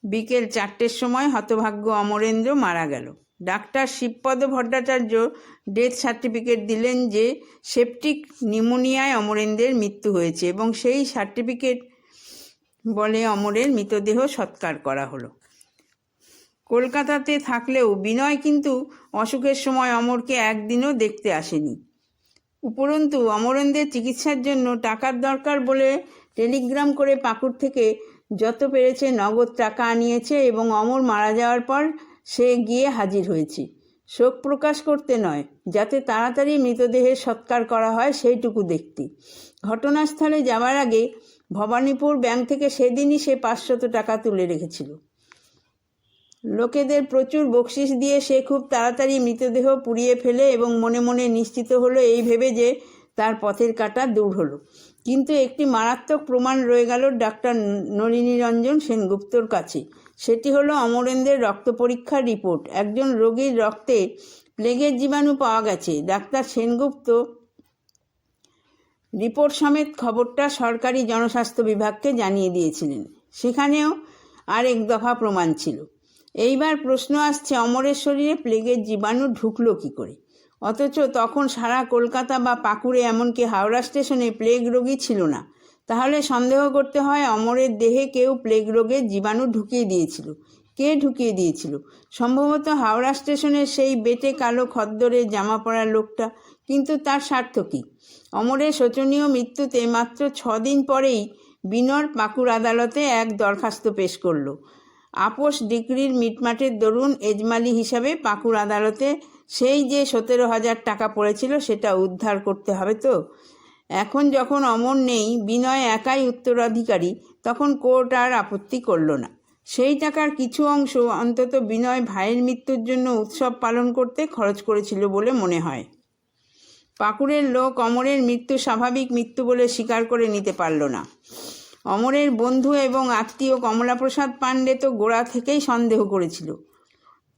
বিকেল 4টের সময় হতভাগ্য অমরেন্দ্র মারা গেল। Doctor Shibapada Bhattacharya death certificate দিলেন যে সেপটিক নিউমোনিয়ায় অমরেন্দ্রের মৃত্যু হয়েছে এবং সেই সার্টিফিকেট বলে অমরের মৃতদেহ সৎকার করা হলো। কলকাতাতে থাকলেও বিনয় কিন্তু অসুখের সময় অমরকে একদিনও দেখতে আসেনি। উপরন্তু অমরেন্দ্রের চিকিৎসার জন্য টাকার দরকার বলে টেলিগ্রাম করে পাকুড় থেকে যত পেরেছে নগদ টাকা আনিয়েছে এবং অমর মারা যাওয়ার পর সে গিয়ে হাজির হয়েছে। শোক প্রকাশ করতে নয়, যাতে তাড়াতাড়ি মৃতদেহের সৎকার করা হয় সেইটুকু দেখতে। ঘটনাস্থলে যাওয়ার আগে ভবানীপুর ব্যাংক থেকে সেদিনই সে 500 টাকা তুলে রেখেছিল। লোকেদের প্রচুর বকশিশ দিয়ে সে খুব তাড়াতাড়ি মৃতদেহ পুড়িয়ে ফেলে এবং মনে মনে নিশ্চিত হলো এই ভেবে যে তার পথের কাঁটা দূর হলো। কিন্তু একটি মারাত্মক প্রমাণ রয়ে গেল ডাক্তার নলিনীরঞ্জন সেনগুপ্তর কাছে। সেটি হলো অমরেন্দ্রের রক্ত পরীক্ষার রিপোর্ট। একজন রোগীর রক্তে প্লেগের জীবাণু পাওয়া গেছে। ডাক্তার সেনগুপ্ত রিপোর্ট সমেত খবরটা সরকারি জনস্বাস্থ্য বিভাগকে জানিয়ে দিয়েছিলেন। সেখানেও আরেক দফা প্রমাণ ছিল। এইবার প্রশ্ন আসছে, অমরের শরীরে প্লেগের জীবাণু ঢুকলো কী করে? অথচ তখন সারা কলকাতা বা পাকুড়ে এমনকি হাওড়া স্টেশনে প্লেগ রোগী ছিল না। তাহলে সন্দেহ করতে হয় অমরের দেহে কেউ প্লেগ রোগের জীবাণু ঢুকিয়ে দিয়েছিল। কে ঢুকিয়ে দিয়েছিল? সম্ভবত হাওড়া স্টেশনের সেই বেটে কালো খদ্দরে জামা পরা লোকটা। কিন্তু তার স্বার্থ কী? অমরের শোচনীয় মৃত্যুতে মাত্র 6 দিন পরেই বিনর পাকুড় আদালতে এক দরখাস্ত পেশ করল। আপোষ ডিক্রির মিটমাটের দরুন এজমালি হিসাবে পাকুড় আদালতে সেই যে 17,000 টাকা পড়েছিল সেটা উদ্ধার করতে হবে তো। এখন যখন অমর নেই, বিনয় একাই উত্তরাধিকারী, তখন কোর্ট আর আপত্তি করল না। সেই টাকার কিছু অংশ অন্তত বিনয় ভাইয়ের মৃত্যুর জন্য উৎসব পালন করতে খরচ করেছিল বলে মনে হয়। পাকুড়ের লোক অমরের মৃত্যু স্বাভাবিক মৃত্যু বলে স্বীকার করে নিতে পারল না। অমরের বন্ধু এবং আত্মীয় কমলাপ্রসাদ পাণ্ডে তো গোড়া থেকেই সন্দেহ করেছিল।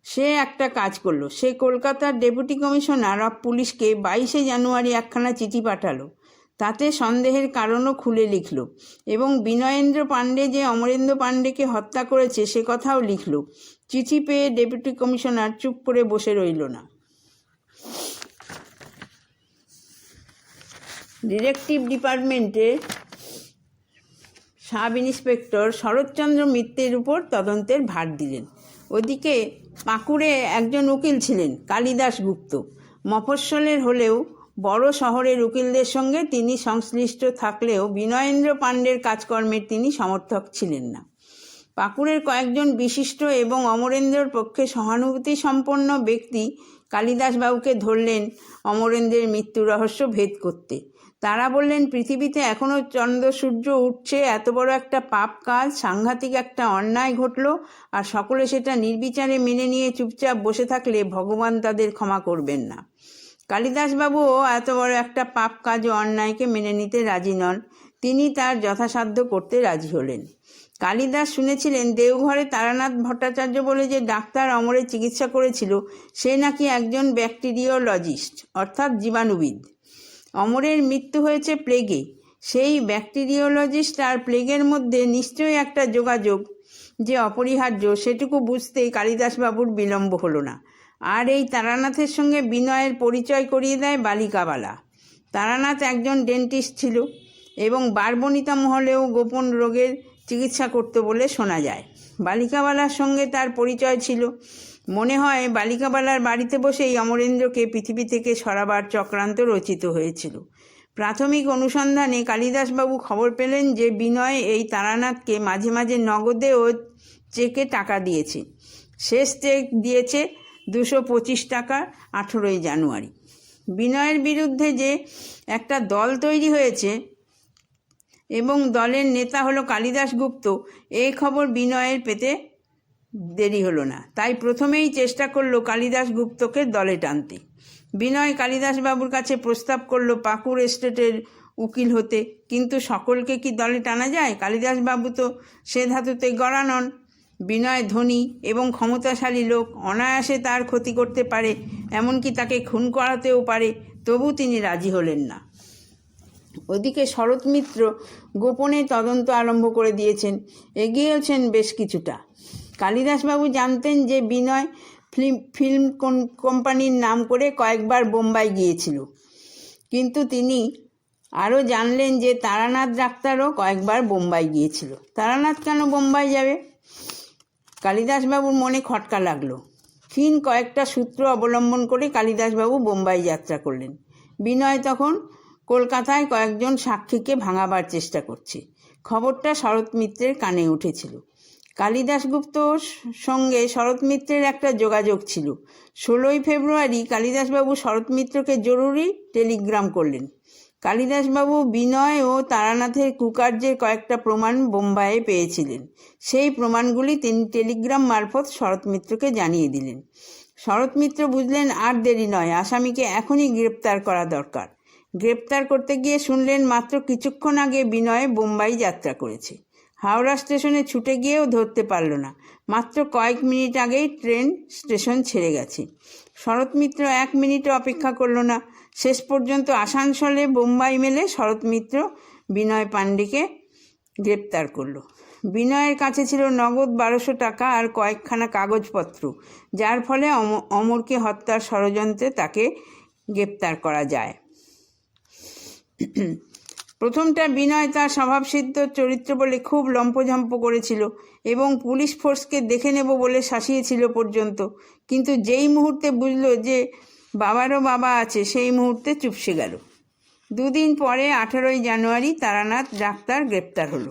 সে একটা কাজ করলো। সে কলকাতার ডেপুটি কমিশনার অফ পুলিশকে 22শে জানুয়ারি একখানা চিঠি পাঠালো। তাতে সন্দেহের কারণও খুলে লিখল এবং বিনয়েন্দ্র পাণ্ডে যে অমরেন্দ্র পাণ্ডেকে হত্যা করেছে সে কথাও লিখল। চিঠি পেয়ে ডেপুটি কমিশনার চুপ করে বসে রইল না। ডিটেকটিভ ডিপার্টমেন্টের সাব ইন্সপেক্টর শরৎচন্দ্র মিত্রের উপর তদন্তের ভার দিলেন। ওদিকে পাকুড়ে একজন উকিল ছিলেন, কালিদাস গুপ্ত। মফস্বলের হলেও বড় শহরের উকিলদের সঙ্গে তিনি সংশ্লিষ্ট থাকলেও বিনয়েন্দ্র পাণ্ডের কাজকর্মের তিনি সমর্থক ছিলেন না। পাকুড়ের কয়েকজন বিশিষ্ট এবং অমরেন্দ্রর পক্ষে সহানুভূতি সম্পন্ন ব্যক্তি কালিদাসবাবুকে ধরলেন অমরেন্দ্রের মৃত্যুর রহস্য ভেদ করতে। তারা বললেন, পৃথিবীতে এখনও চন্দ্র সূর্য উঠছে, এত বড় একটা পাপ কাজ, সাংঘাতিক একটা অন্যায় ঘটল, আর সকলে সেটা নির্বিচারে মেনে নিয়ে চুপচাপ বসে থাকলে ভগবান তাদের ক্ষমা করবেন না। কালিদাসবাবুও এত বড় একটা পাপ কাজ ও অন্যায়কে মেনে নিতে রাজি নন। তিনি তার যথাসাধ্য করতে রাজি হলেন। কালিদাস শুনেছিলেন দেওঘরে তারানাথ ভট্টাচার্য বলে যে ডাক্তার অমরের চিকিৎসা করেছিল সে নাকি একজন ব্যাকটেরিওলজিস্ট, অর্থাৎ জীবাণুবিদ। অমরের মৃত্যু হয়েছে প্লেগে। সেই ব্যাকটেরিওলজিস্ট আর প্লেগের মধ্যে নিশ্চয়ই একটা যোগাযোগ যে অপরিহার্য, সেটুকু বুঝতেই কালিদাসবাবুর বিলম্ব হলো না। আর এই তারানাথের সঙ্গে বিনয়ের পরিচয় করিয়ে দেয় বালিকাবালা। তারানাথ একজন ডেন্টিস্ট ছিল এবং বারবনিতা মহলেও গোপন রোগের চিকিৎসা করতে বলে শোনা যায়। বালিকাবালার সঙ্গে তার পরিচয় ছিল। মনে হয় বালিকাবালার বাড়িতে বসেই অমরেন্দ্রকে পৃথিবী থেকে সরাবার চক্রান্ত রচিত হয়েছিল। প্রাথমিক অনুসন্ধানে কালিদাসবাবু খবর পেলেন যে বিনয় এই তারানাথকে মাঝে মাঝে নগদে ও চেকে টাকা দিয়েছে। শেষ চেক দিয়েছে 225 টাকা 18ই জানুয়ারি। বিনয়ের বিরুদ্ধে যে একটা দল তৈরি হয়েছে এবং দলের নেতা হলো কালিদাস গুপ্ত, এই খবর বিনয়ের পেতে দেরি হলো না। তাই প্রথমেই চেষ্টা করলো কালিদাস গুপ্তকে দলে টানতে। বিনয় কালিদাসবাবুর কাছে প্রস্তাব করলো পাকুড় এস্টেটের উকিল হতে। কিন্তু সকলকে কি দলে টানা যায়? কালিদাসবাবু তো সে ধাতুতে গড়া নন। বিনয় ধনী এবং ক্ষমতাশালী লোক, অনায়াসে তার ক্ষতি করতে পারে, এমনকি তাকে খুন করাতেও পারে। তবু তিনি রাজি হলেন না। ওদিকে শরৎ মিত্র গোপনে তদন্ত আরম্ভ করে দিয়েছেন, এগিয়েছেন বেশ কিছুটা। কালিদাসবাবু জানতেন যে বিনয় ফিল্ম কোম্পানির নাম করে কয়েকবার বোম্বাই গিয়েছিল, কিন্তু তিনি আরও জানলেন যে তারানাথ ডাক্তারও কয়েকবার বোম্বাই গিয়েছিল। তারানাথ কেন বোম্বাই যাবে? কালিদাসবাবুর মনে খটকা লাগলো। ক্ষীণ কয়েকটা সূত্র অবলম্বন করে কালিদাসবাবু বোম্বাই যাত্রা করলেন। বিনয় তখন কলকাতায় কয়েকজন সাক্ষীকে ভাঙাবার চেষ্টা করছে। খবরটা শরৎ মিত্রের কানে উঠেছিল। কালিদাসগুপ্তর সঙ্গে শরৎ মিত্রের একটা যোগাযোগ ছিল। 16ই ফেব্রুয়ারি কালিদাসবাবু শরৎ মিত্রকে জরুরি টেলিগ্রাম করলেন। কালিদাসবাবু বিনয় ও তারানাথের কুকার্যের কয়েকটা প্রমাণ বোম্বাইয়ে পেয়েছিলেন। সেই প্রমাণগুলি তিনি টেলিগ্রাম মারফত শরৎ মিত্রকে জানিয়ে দিলেন। শরৎ মিত্র বুঝলেন আর দেরি নয়, আসামিকে এখনই গ্রেপ্তার করা দরকার। গ্রেপ্তার করতে গিয়ে শুনলেন মাত্র কিছুক্ষণ আগে বিনয় বোম্বাই যাত্রা করেছে। হাওড়া স্টেশনে ছুটে গিয়েও ধরতে পারল না, মাত্র কয়েক মিনিট আগেই ট্রেন স্টেশন ছেড়ে গেছে। শরৎ মিত্র 1 মিনিটও অপেক্ষা করল না। শেষ পর্যন্ত আসানসোলে বোম্বাই মেলে শরৎ মিত্র বিনয় পাণ্ডেকে গ্রেপ্তার করল। বিনয়ের কাছে ছিল নগদ 1200 টাকা আর কয়েকখানা কাগজপত্র, যার ফলে অমরকে হত্যার ষড়যন্ত্রে তাকে গ্রেপ্তার করা যায়। প্রথমটা বিনয় তার স্বভাবসিদ্ধ চরিত্র বলে খুব লম্পঝম্প করেছিল এবং পুলিশ ফোর্সকে দেখে নেব বলে শাসিয়েছিল পর্যন্ত, কিন্তু যেই মুহূর্তে বুঝল যে বাবারও বাবা আছে সেই মুহূর্তে চুপসে গেল। 2 দিন পরে 18ই জানুয়ারি তারানাথ ডাক্তার গ্রেপ্তার হলো।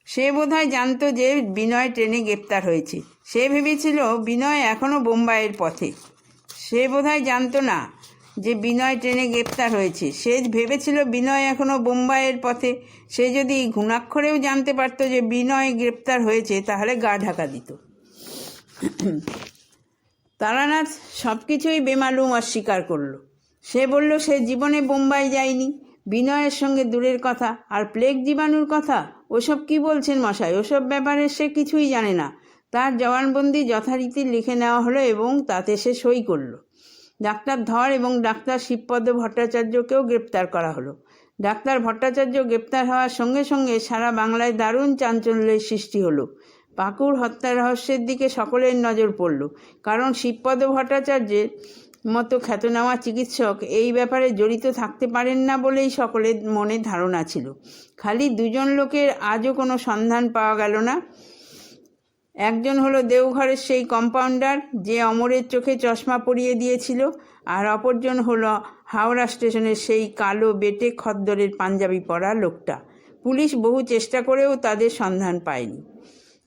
সে বোধহয় জানতো যে বিনয় ট্রেনে গ্রেপ্তার হয়েছে। সে ভেবেছিল বিনয় এখনও বোম্বাইয়ের পথে। সে বোধহয় জানতো না যে বিনয় ট্রেনে গ্রেপ্তার হয়েছে। সে ভেবেছিল বিনয় এখনও বোম্বাইয়ের পথে। সে যদি ঘুণাক্ষরেও জানতে পারত যে বিনয় গ্রেপ্তার হয়েছে তাহলে গা ঢাকা দিত। তারানাথ সব কিছুই বেমালুম অস্বীকার করল। সে বলল সে জীবনে বোম্বাই যায়নি। বিনয়ের সঙ্গে দূরের কথা। আর প্লেগ জীবাণুর কথা? ওসব কি বলছেন মশাই? ওসব ব্যাপারে সে কিছুই জানে না। তার জবানবন্দি যথারীতি লিখে নেওয়া হলো এবং তাতে সে সই করল। ডাক্তার ধর এবং ডাক্তার শিবপদ ভট্টাচার্যকেও গ্রেপ্তার করা হলো। ডাক্তার ভট্টাচার্য গ্রেপ্তার হওয়ার সঙ্গে সঙ্গে সারা বাংলায় দারুণ চাঞ্চল্যের সৃষ্টি হলো। পাকুড় হত্যার রহস্যের দিকে সকলের নজর পড়ল, কারণ শিবপদ ভট্টাচার্যের মতো খ্যাতনামা চিকিৎসক এই ব্যাপারে জড়িত থাকতে পারেন না বলেই সকলের মনে ধারণা ছিল। খালি 2 জন লোকের আজও কোনো সন্ধান পাওয়া গেল না। একজন হলো দেওঘরের সেই কম্পাউন্ডার যে অমরের চোখে চশমা পরিয়ে দিয়েছিল, আর অপরজন হলো হাওড়া স্টেশনের সেই কালো বেটে খদ্দরের পাঞ্জাবি পরা লোকটা। পুলিশ বহু চেষ্টা করেও তাদের সন্ধান পায়নি।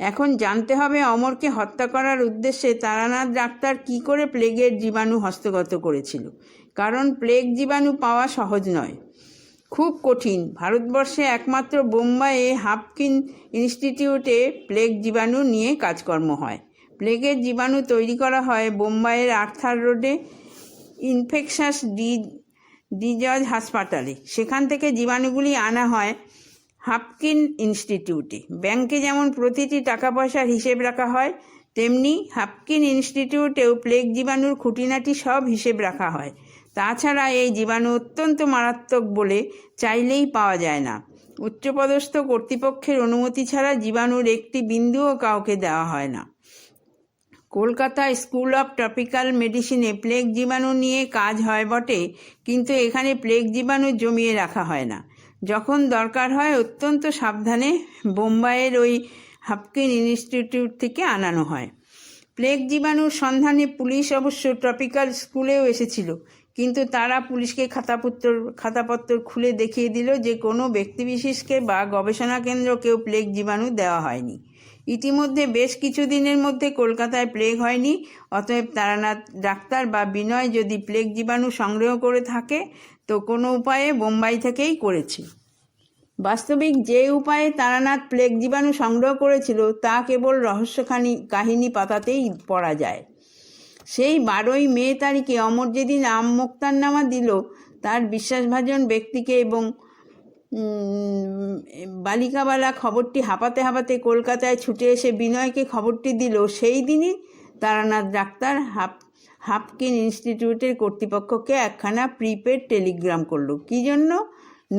এখন জানতে হবে অমরকে হত্যা করার উদ্দেশ্যে তারানাথ ডাক্তার কি করে প্লেগের জীবাণু হস্তগত করেছিল, কারণ প্লেগ জীবাণু পাওয়া সহজ নয়, খুব কঠিন। ভারতবর্ষে একমাত্র বোম্বাইয়ে হাপকিন ইনস্টিটিউটে প্লেগ জীবাণু নিয়ে কাজকর্ম হয়। প্লেগের জীবাণু তৈরি করা হয় বোম্বাইয়ের আর্থার রোডে ইনফেকশাস ডিজজ হাসপাতালে। সেখান থেকে জীবাণুগুলি আনা হয় হাপকিন ইনস্টিটিউটে। ব্যাংকে যেমন প্রতিটি টাকা পয়সার হিসেব রাখা হয়, তেমনি হাপকিন ইনস্টিটিউটেও প্লেগ জীবাণুর খুঁটিনাটি সব হিসেব রাখা হয়। তাছাড়া এই জীবাণু অত্যন্ত মারাত্মক বলে চাইলেই পাওয়া যায় না। উচ্চপদস্থ কর্তৃপক্ষের অনুমতি ছাড়া জীবাণুর একটি বিন্দুও কাউকে দেওয়া হয় না। কলকাতায় স্কুল অফ ট্রপিক্যাল মেডিসিনে প্লেগ জীবাণু নিয়ে কাজ হয় বটে, কিন্তু এখানে প্লেগ জীবাণু জমিয়ে রাখা হয় না। যখন দরকার হয় অত্যন্ত সাবধানে বোম্বাইয়ের ওই হাপকিন ইনস্টিটিউট থেকে আনানো হয়। প্লেগ জীবাণুর সন্ধানে পুলিশ অবশ্য ট্রপিক্যাল স্কুলেও এসেছিল, কিন্তু তারা পুলিশকে খাতাপত্র খুলে দেখিয়ে দিল যে কোনো ব্যক্তিবিশেষকে বা গবেষণা কেন্দ্রকেও প্লেগ জীবাণু দেওয়া হয়নি। ইতিমধ্যে বেশ কিছু দিনের মধ্যে কলকাতায় প্লেগ হয়নি। অতএব তারানাথ ডাক্তার বা বিনয় যদি প্লেগ জীবাণু সংগ্রহ করে থাকে তো কোনো উপায়ে বোম্বাই থেকেই করেছে। বাস্তবিক যে উপায়ে তারানাথ প্লেগ জীবাণু সংগ্রহ করেছিল তা কেবল কাহিনী পাতাতেই পড়া যায়। সেই 12ই মে তারিখে অমর যেদিন মোক্তারনামা দিল, তার বিশ্বাসভাজন ব্যক্তিকে এবং বালিকাবালা খবরটি হাঁপাতে হাঁপাতে কলকাতায় ছুটে এসে বিনয়কে খবরটি দিল। সেই দিনই তারানাথ ডাক্তার হাপকিন ইনস্টিটিউটের কর্তৃপক্ষকে একখানা প্রিপেড টেলিগ্রাম করল। কী জন্য?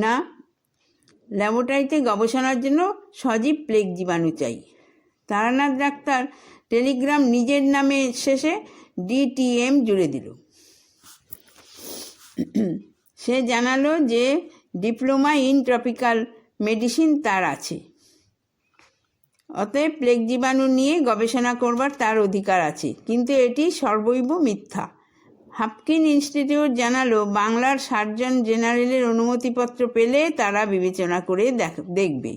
না, ল্যাবরেটরিতে গবেষণার জন্য সজীব প্লেগ জীবাণু চাই। তারানাথ ডাক্তার টেলিগ্রাম নিজের নামে শেষে DTM জুড়ে দিল। সে জানালো যে ডিপ্লোমা ইন ট্রপিক্যাল মেডিসিন তার আছে, অতএব প্লেগ জীবাণু নিয়ে গবেষণা করবার তার অধিকার আছে, কিন্তু এটি সর্বৈব মিথ্যা। হাপকিন ইনস্টিটিউট জানালো বাংলার সার্জন জেনারেলের অনুমতিপত্র পেলে তারা বিবেচনা করে দেখবে।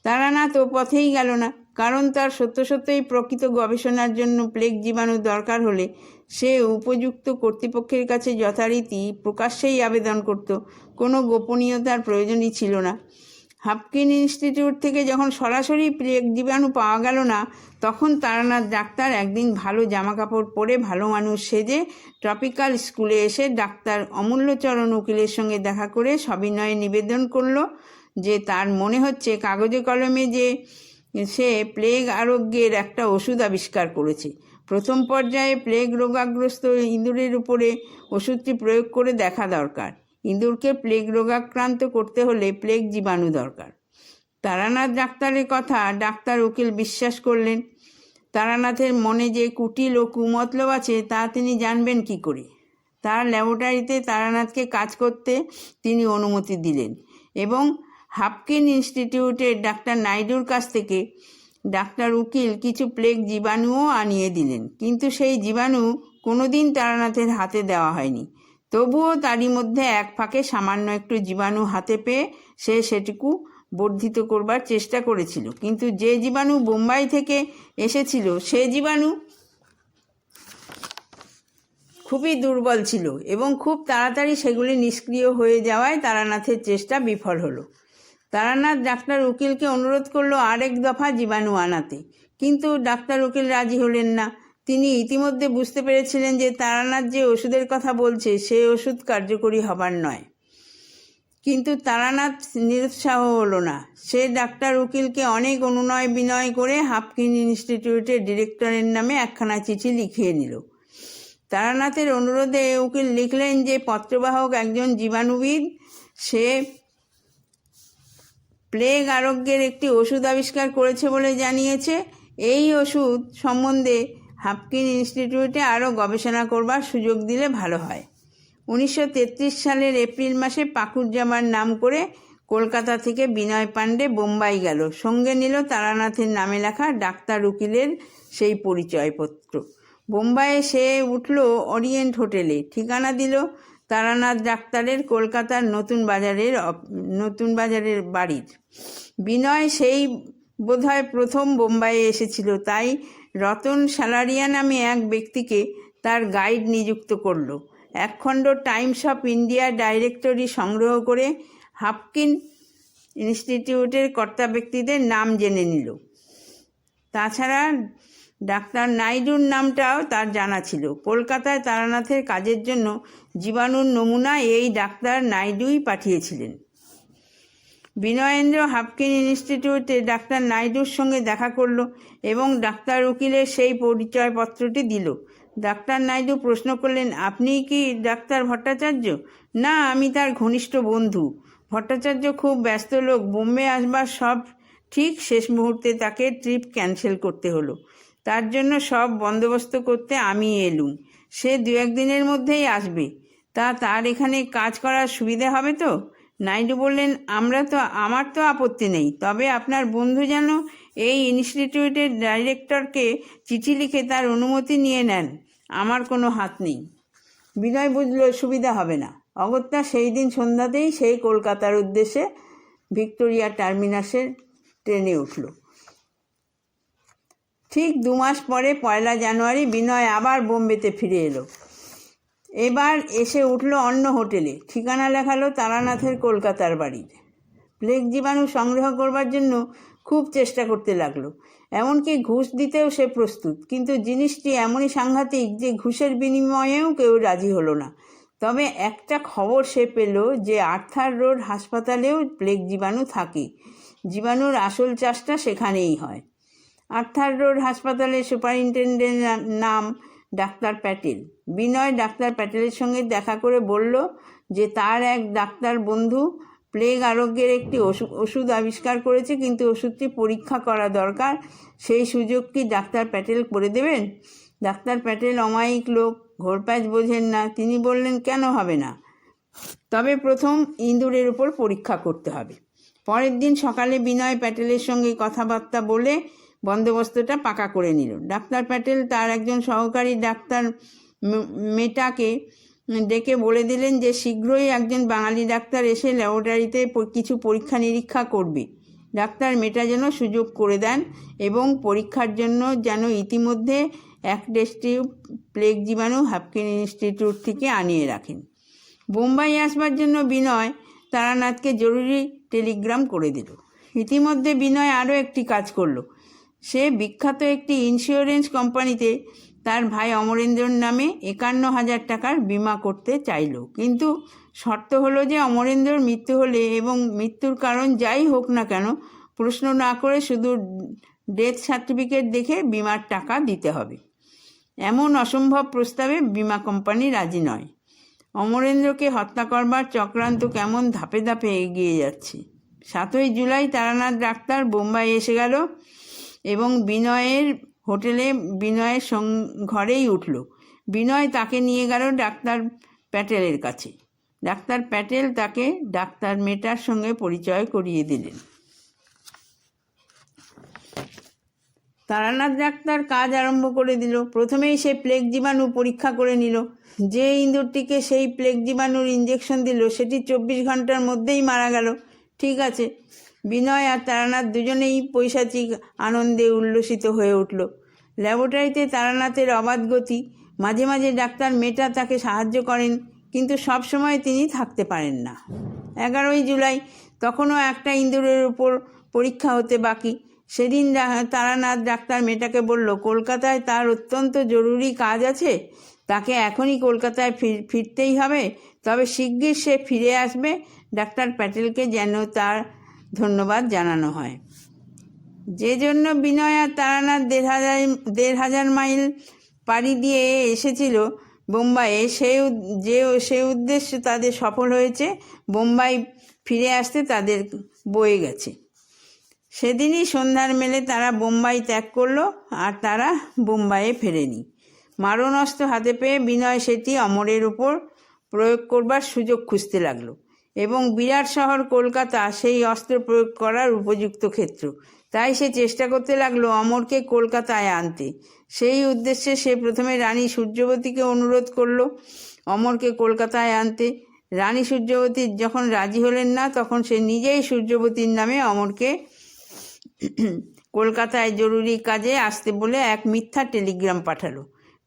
তারানাথ ও পথেই গেল না, কারণ তার সত্যই প্রকৃত গবেষণার জন্য প্লেগ জীবাণু দরকার হলে সে উপযুক্ত কর্তৃপক্ষের কাছে যথারীতি প্রকাশ্যেই আবেদন করত। কোনো গোপনীয়তার প্রয়োজনই ছিল না। হাফকিন ইনস্টিটিউট থেকে যখন সরাসরি প্লেগ জীবাণু পাওয়া গেল না, তখন তারানাথ ডাক্তার একদিন ভালো জামাকাপড় পরে ভালো মানুষ সেজে ট্রপিক্যাল স্কুলে এসে ডাক্তার অমূল্যচরণ উকিলের সঙ্গে দেখা করে সবিনয়ে নিবেদন করল যে তার মনে হচ্ছে কাগজে কলমে যে সে প্লেগ আরোগ্যের একটা ওষুধ আবিষ্কার করেছে। প্রথম পর্যায়ে প্লেগ রোগাগ্রস্ত ইঁদুরের উপরে ওষুধটি প্রয়োগ করে দেখা দরকার। ইঁদুরকে প্লেগ রোগাক্রান্ত করতে হলে প্লেগ জীবাণু দরকার। তারানাথ ডাক্তারের কথা ডাক্তার উকিল বিশ্বাস করলেন। তারানাথের মনে যে কুটিল ও কুমতলব আছে তা তিনি জানবেন কি করে? তার ল্যাবরেটরিতে তারানাথকে কাজ করতে তিনি অনুমতি দিলেন এবং হাফকিন ইনস্টিটিউটের ডাক্তার নাইডুর কাছ থেকে ডাক্তার উকিল কিছু প্লেগ জীবাণুও আনিয়ে দিলেন। কিন্তু সেই জীবাণু কোনোদিন তারানাথের হাতে দেওয়া হয়নি। তবুও তারই মধ্যে এক ফাঁকে সামান্য একটু জীবাণু হাতে পেয়ে সে সেটুকু বর্ধিত করবার চেষ্টা করেছিল। কিন্তু যে জীবাণু বোম্বাই থেকে এসেছিল সে জীবাণু খুবই দুর্বল ছিল এবং খুব তাড়াতাড়ি সেগুলি নিষ্ক্রিয় হয়ে যাওয়ায় তারানাথের চেষ্টা বিফল হলো। তারানাথ ডাক্তার উকিলকে অনুরোধ করলো আরেক দফা জীবাণু আনাতে, কিন্তু ডাক্তার উকিল রাজি হলেন না। তিনি ইতিমধ্যে বুঝতে পেরেছিলেন যে তারানাথ যে ওষুধের কথা বলছে সে ওষুধ কার্যকরী হবার নয়। কিন্তু তারানাথ নিরুৎসাহ হলো না। সে ডাক্তার উকিলকে অনেক অনুনয় বিনয় করে হাফকিন ইনস্টিটিউটের ডিরেক্টরের নামে একখানা চিঠি লিখিয়ে নিল। তারানাথের অনুরোধে উকিল লিখলেন যে পত্রবাহক একজন জীবাণুবিদ, সে প্লেগ আরোগ্যের একটি ওষুধ আবিষ্কার করেছে বলে জানিয়েছে। এই ওষুধ সম্বন্ধে হাফকিন ইনস্টিটিউটে আরও গবেষণা করবার সুযোগ দিলে ভালো হয়। 1933 সালের এপ্রিল মাসে পাকুড় নাম করে কলকাতা থেকে বিনয় পাণ্ডে বোম্বাই গেল। সঙ্গে নিল তারানাথের নামে লেখা ডাক্তার উকিলের সেই পরিচয়পত্র। বোম্বাইয়ে সে উঠল ওরিয়েন্ট হোটেলে। ঠিকানা দিল তারানাথ ডাক্তারের কলকাতার নতুন বাজারের বাড়ির। বিনয় সেই বোধহয় প্রথম বোম্বাইয়ে এসেছিল, তাই রতন সালারিয়া নামে এক ব্যক্তিকে তার গাইড নিযুক্ত করল। একখণ্ড টাইমস অফ ইন্ডিয়া ডাইরেক্টরি সংগ্রহ করে হাফকিন ইনস্টিটিউটের কর্তা ব্যক্তিদের নাম জেনে নিল। তাছাড়া ডাক্তার নাইডুর নামটাও তার জানা ছিল। কলকাতায় তারানাথের কাজের জন্য জীবাণুর নমুনা এই ডাক্তার নাইডুই পাঠিয়েছিলেন। বিনয়েন্দ্র হাফকিন ইনস্টিটিউটে ডাক্তার নাইডুর সঙ্গে দেখা করল এবং ডাক্তার উকিলের সেই পরিচয়পত্রটি দিল। ডাক্তার নাইডু প্রশ্ন করলেন, আপনি কি ডাক্তার ভট্টাচার্য? না, আমি তার ঘনিষ্ঠ বন্ধু। ভট্টাচার্য খুব ব্যস্ত লোক, বোম্বে আসবার সব ঠিক শেষ মুহূর্তে তাকে ট্রিপ ক্যান্সেল করতে হলো। তার জন্য সব বন্দোবস্ত করতে আমি এলুম। সে 2-1 দিনের মধ্যেই আসবে। তার এখানে কাজ করার সুবিধে হবে তো? নাইডু বললেন, আমার তো আপত্তি নেই, তবে আপনার বন্ধু যেন এই ইনস্টিটিউটের ডাইরেক্টরকে চিঠি লিখে তার অনুমতি নিয়ে নেন। আমার কোনো হাত নেই। বিনয় বুঝল সুবিধা হবে না। অগত্যা সেই দিন সন্ধ্যাতেই সেই কলকাতার উদ্দেশ্যে ভিক্টোরিয়া টার্মিনাসের ট্রেনে উঠল। ঠিক 2 মাস পরে 1 জানুয়ারি বিনয় আবার বোম্বেতে ফিরে এলো। এবার এসে উঠল অন্য হোটেলে। ঠিকানা লেখালো তারানাথের কলকাতার বাড়ির। প্লেগ জীবাণু সংগ্রহ করবার জন্য খুব চেষ্টা করতে লাগলো, এমনকি ঘুষ দিতেও সে প্রস্তুত। কিন্তু জিনিসটি এমনই সাংঘাতিক যে ঘুষের বিনিময়েও কেউ রাজি হলো না। তবে একটা খবর সে পেল যে আর্থার রোড হাসপাতালেও প্লেগ জীবাণু থাকে। জীবাণুর আসল চাষটা সেখানেই হয়। আর্থার রোড হাসপাতালের সুপারিনটেন্ডেন্টের নাম ডাক্তার প্যাটেল। বিনয় ডাক্তার প্যাটেলের সঙ্গে দেখা করে বলল যে তার এক ডাক্তার বন্ধু প্লেগ আরোগ্যের একটি ওষুধ আবিষ্কার করেছে, কিন্তু ওষুধটি পরীক্ষা করা দরকার। সেই সুযোগ কি ডাক্তার প্যাটেল করে দেবেন? ডাক্তার প্যাটেল অমায়িক লোক, ঘোরপ্যাচ বোঝেন না। তিনি বললেন, কেন হবে না, তবে প্রথম ইঁদুরের উপর পরীক্ষা করতে হবে। পরের দিন সকালে বিনয় প্যাটেলের সঙ্গে কথাবার্তা বলে বন্দোবস্তটা পাকা করে নিল। ডাক্তার প্যাটেল তার একজন সহকারী ডাক্তার মেটাকে ডেকে বলে দিলেন যে শীঘ্রই একজন বাঙালি ডাক্তার এসে ল্যাবরেটরিতে কিছু পরীক্ষা নিরীক্ষা করবে। ডাক্তার মেটা যেন সুযোগ করে দেন এবং পরীক্ষার জন্য যেন ইতিমধ্যে এক টেস্ট টিউব প্লেগ জীবাণু হাপকিন ইনস্টিটিউট থেকে আনিয়ে রাখেন। বোম্বাই আসবার জন্য বিনয় তারানাথকে জরুরি টেলিগ্রাম করে দিল। ইতিমধ্যে বিনয় আরও একটি কাজ করল। সে বিখ্যাত একটি ইন্স্যুরেন্স কোম্পানিতে তার ভাই অমরেন্দ্রর নামে 51,000 টাকার বিমা করতে চাইল, কিন্তু শর্ত হলো যে অমরেন্দ্রর মৃত্যু হলে এবং মৃত্যুর কারণ যাই হোক না কেন প্রশ্ন না করে শুধু ডেথ সার্টিফিকেট দেখে বিমার টাকা দিতে হবে। এমন অসম্ভব প্রস্তাবে বিমা কোম্পানি রাজি নয়। অমরেন্দ্রকে হত্যা করবার চক্রান্ত কেমন ধাপে ধাপে এগিয়ে যাচ্ছে। 7ই জুলাই তারানাথ ডাক্তার বোম্বাই এসে গেল এবং বিনয়ের হোটেলে বিনয়ের ঘরেই উঠল। বিনয় তাকে নিয়ে গেল ডাক্তার প্যাটেলের কাছে। ডাক্তার প্যাটেল তাকে ডাক্তার মেটার সঙ্গে পরিচয় করিয়ে দিলেন। তারানাথ ডাক্তার কাজ আরম্ভ করে দিল। প্রথমেই সে প্লেগ জীবাণু পরীক্ষা করে নিল। যে ইঁদুরটিকে সেই প্লেগ জীবাণুর ইঞ্জেকশন দিল সেটি 24 ঘন্টার মধ্যেই মারা গেল। ঠিক আছে। বিনয় আর তারানাথ দুজনেই পৈশাচিক আনন্দে উল্লসিত হয়ে উঠল। ল্যাবরেটরিতে তারানাথের অবাধ গতি। মাঝে মাঝে ডাক্তার মেটা তাকে সাহায্য করেন, কিন্তু সব সময় তিনি থাকতে পারেন না। 11ই জুলাই তখনও একটা ইঁদুরের উপর পরীক্ষা হতে বাকি। সেদিন তারানাথ ডাক্তার মেটাকে বলল, কলকাতায় তার অত্যন্ত জরুরি কাজ আছে, তাকে এখনই কলকাতায় ফিরতেই হবে, তবে শিগগির সে ফিরে আসবে। ডাক্তার প্যাটেলকে যেন তার ধন্যবাদ জানানো হয়। যে জন্য বিনয় আর তারানাথ 1,500 মাইল পাড়ি দিয়ে এসেছিল বোম্বাইয়ে, সেই উদ্দেশ্য তাদের সফল হয়েছে। বোম্বাই ফিরে আসতে তাদের বয়ে গেছে। সেদিনই সন্ধ্যার মেলে তারা বোম্বাই ত্যাগ করলো, আর তারা বোম্বাইয়ে ফেরেনি। মারণাস্ত্র হাতে পেয়ে বিনয় সেটি অমরের উপর প্রয়োগ করবার সুযোগ খুঁজতে লাগলো, এবং বিরাট শহর কলকাতা সেই অস্ত্র প্রয়োগ করার উপযুক্ত ক্ষেত্র। তাই সে চেষ্টা করতে লাগলো অমরকে কলকাতায় আনতে। সেই উদ্দেশ্যে সে প্রথমে রানী সূর্যবতীকে অনুরোধ করলো অমরকে কলকাতায় আনতে। রানী সূর্যবতী যখন রাজি হলেন না, তখন সে নিজেই সূর্যবতীর নামে অমরকে কলকাতায় জরুরি কাজে আসতে বলে এক মিথ্যা টেলিগ্রাম পাঠালো।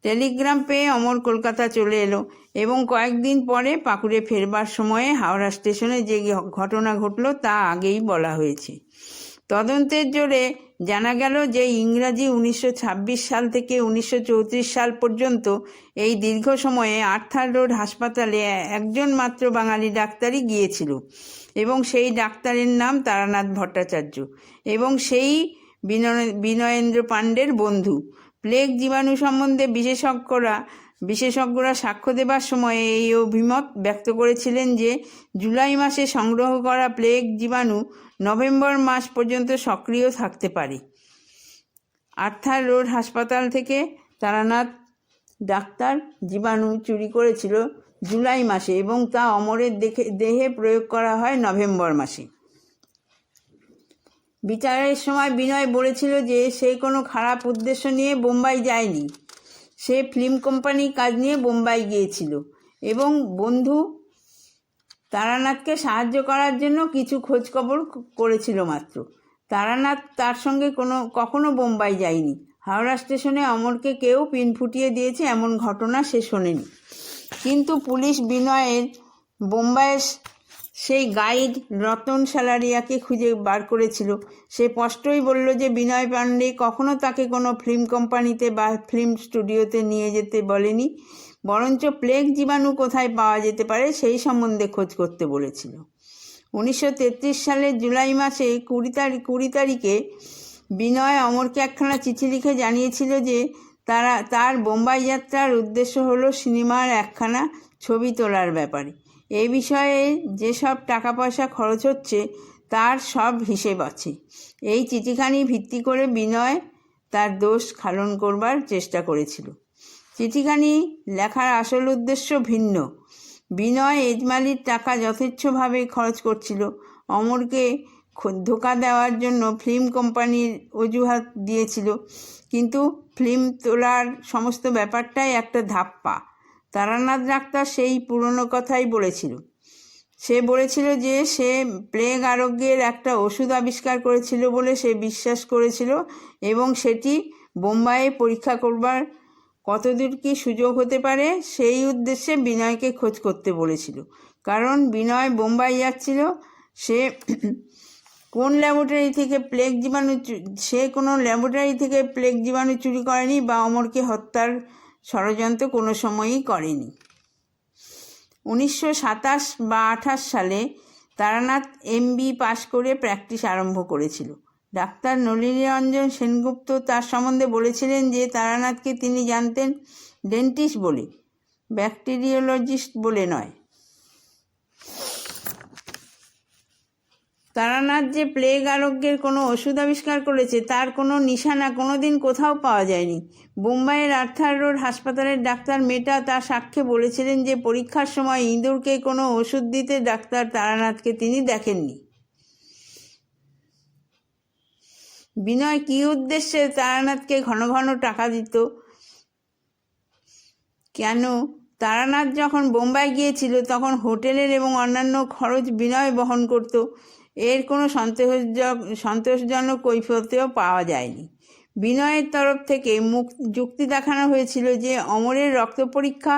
টেলিগ্রাম পেয়ে অমর কলকাতা চলে এলো, এবং কয়েকদিন পরে পাকুড়ে ফেরবার সময়ে হাওড়া স্টেশনে যে ঘটনা ঘটল তা আগেই বলা হয়েছে। তদন্তের জোরে জানা গেল যে ইংরাজি 1926 সাল থেকে 1934 সাল পর্যন্ত এই দীর্ঘ সময়ে আর্থার রোড হাসপাতালে একজন মাত্র বাঙালি ডাক্তারই গিয়েছিল, এবং সেই ডাক্তারের নাম তারানাথ ভট্টাচার্য, এবং সেই বিনয়েন্দ্র পাণ্ডের বন্ধু। প্লেগ জীবাণু সম্বন্ধে বিশেষজ্ঞরা সাক্ষ্য দেবার সময় এই অভিমত ব্যক্ত করেছিলেন যে জুলাই মাসে সংগ্রহ করা প্লেগ জীবাণু নভেম্বর মাস পর্যন্ত সক্রিয় থাকতে পারে। আর্থার রোড হাসপাতাল থেকে তারানাথ ডাক্তার জীবাণু চুরি করেছিল জুলাই মাসে, এবং তা অমরের দেহে প্রয়োগ করা হয় নভেম্বর মাসে। বিচারের সময় বিনয় বলেছিল যে সে কোনো খারাপ উদ্দেশ্য নিয়ে বোম্বাই যায়নি। সে ফিল্ম কোম্পানির কাজ নিয়ে বোম্বাই গিয়েছিল এবং বন্ধু তারানাথকে সাহায্য করার জন্য কিছু খোঁজখবর করেছিল মাত্র। তারানাথ তার সঙ্গে কখনো বোম্বাই যায়নি। হাওড়া স্টেশনে অমরকে কেউ পিন ফুটিয়ে দিয়েছে এমন ঘটনা সে শোনেনি। কিন্তু পুলিশ বিনয়ের বোম্বাইয়ের সেই গাইড রতন সালারিয়াকে খুঁজে বার করেছিল। সে স্পষ্টই বলল যে বিনয় পাণ্ডে কখনো তাকে কোনো ফিল্ম কোম্পানিতে বা ফিল্ম স্টুডিওতে নিয়ে যেতে বলেনি, বরঞ্চ প্লেগ জীবাণু কোথায় পাওয়া যেতে পারে সেই সম্বন্ধে খোঁজ করতে বলেছিল। 1933 সালের জুলাই মাসে 20 তারিখে বিনয় অমরকে একখানা চিঠি লিখে জানিয়েছিল যে তার বোম্বাই যাত্রার উদ্দেশ্য হলো সিনেমার একখানা ছবি তোলার ব্যাপারে। এই বিষয়ে যেসব টাকা পয়সা খরচ হচ্ছে তার সব হিসেব আছে। এই চিঠিখানি ভিত্তি করে বিনয় তার দোষ খালন করবার চেষ্টা করেছিল। চিঠিখানি লেখার আসল উদ্দেশ্য ভিন্ন। বিনয় এজমালির টাকা যথেচ্ছভাবে খরচ করছিল। অমরকে ধোঁকা দেওয়ার জন্য ফিল্ম কোম্পানির অজুহাত দিয়েছিল, কিন্তু ফিল্ম তোলার সমস্ত ব্যাপারটাই একটা ধাপ্পা। তারানাথ ডাক্তার সেই পুরনো কথাই বলেছিল। সে বলেছিল যে সে প্লেগ আরোগ্যের একটা ওষুধ আবিষ্কার করেছিল বলে সে বিশ্বাস করেছিল, এবং সেটি বোম্বাইয়ে পরীক্ষা করবার কতদূর কি সুযোগ হতে পারে সেই উদ্দেশ্যে বিনয়কে খোঁজ করতে বলেছিল। কারণ বিনয় বোম্বাই যাচ্ছিল। সে কোন ল্যাবরেটরি থেকে কোনো ল্যাবরেটরি থেকে প্লেগ জীবাণু চুরি করেনি বা অমরকে হত্যার ষড়যন্ত্র কোনো সময়ই করেনি। 1927 বা 28 সালে তারানাথ MB পাশ করে প্র্যাকটিস আরম্ভ করেছিল। ডাক্তার নলিনীরঞ্জন সেনগুপ্ত তার সম্বন্ধে বলেছিলেন যে তারানাথকে তিনি জানতেন ডেন্টিস্ট বলে, ব্যাকটেরিওলজিস্ট বলে নয়। তারানাথ যে প্লেগ আরোগ্যের কোনো ওষুধ আবিষ্কার করেছে তার কোনো নিশানা কোনোদিন কোথাও পাওয়া যায়নি। বোম্বাইয়ের আর্থার রোড হাসপাতালের ডাক্তার মেটা তার সাক্ষ্যে বলেছিলেন যে পরীক্ষার সময় ইঁদুরকে কোনো ওষুধ দিতে ডাক্তার তারানাথকে তিনি দেখেননি। বিনয় কী উদ্দেশ্যে তারানাথকে ঘন ঘন টাকা দিত? কেন? তারানাথ যখন বোম্বাই গিয়েছিল তখন হোটেলের এবং অন্যান্য খরচ বিনয় বহন করত। এর কোনো সন্তোষজনক কৈফিয়তও পাওয়া যায়নি। বিনয়ের তরফ থেকে যুক্তি দেখানো হয়েছিল যে অমরের রক্ত পরীক্ষা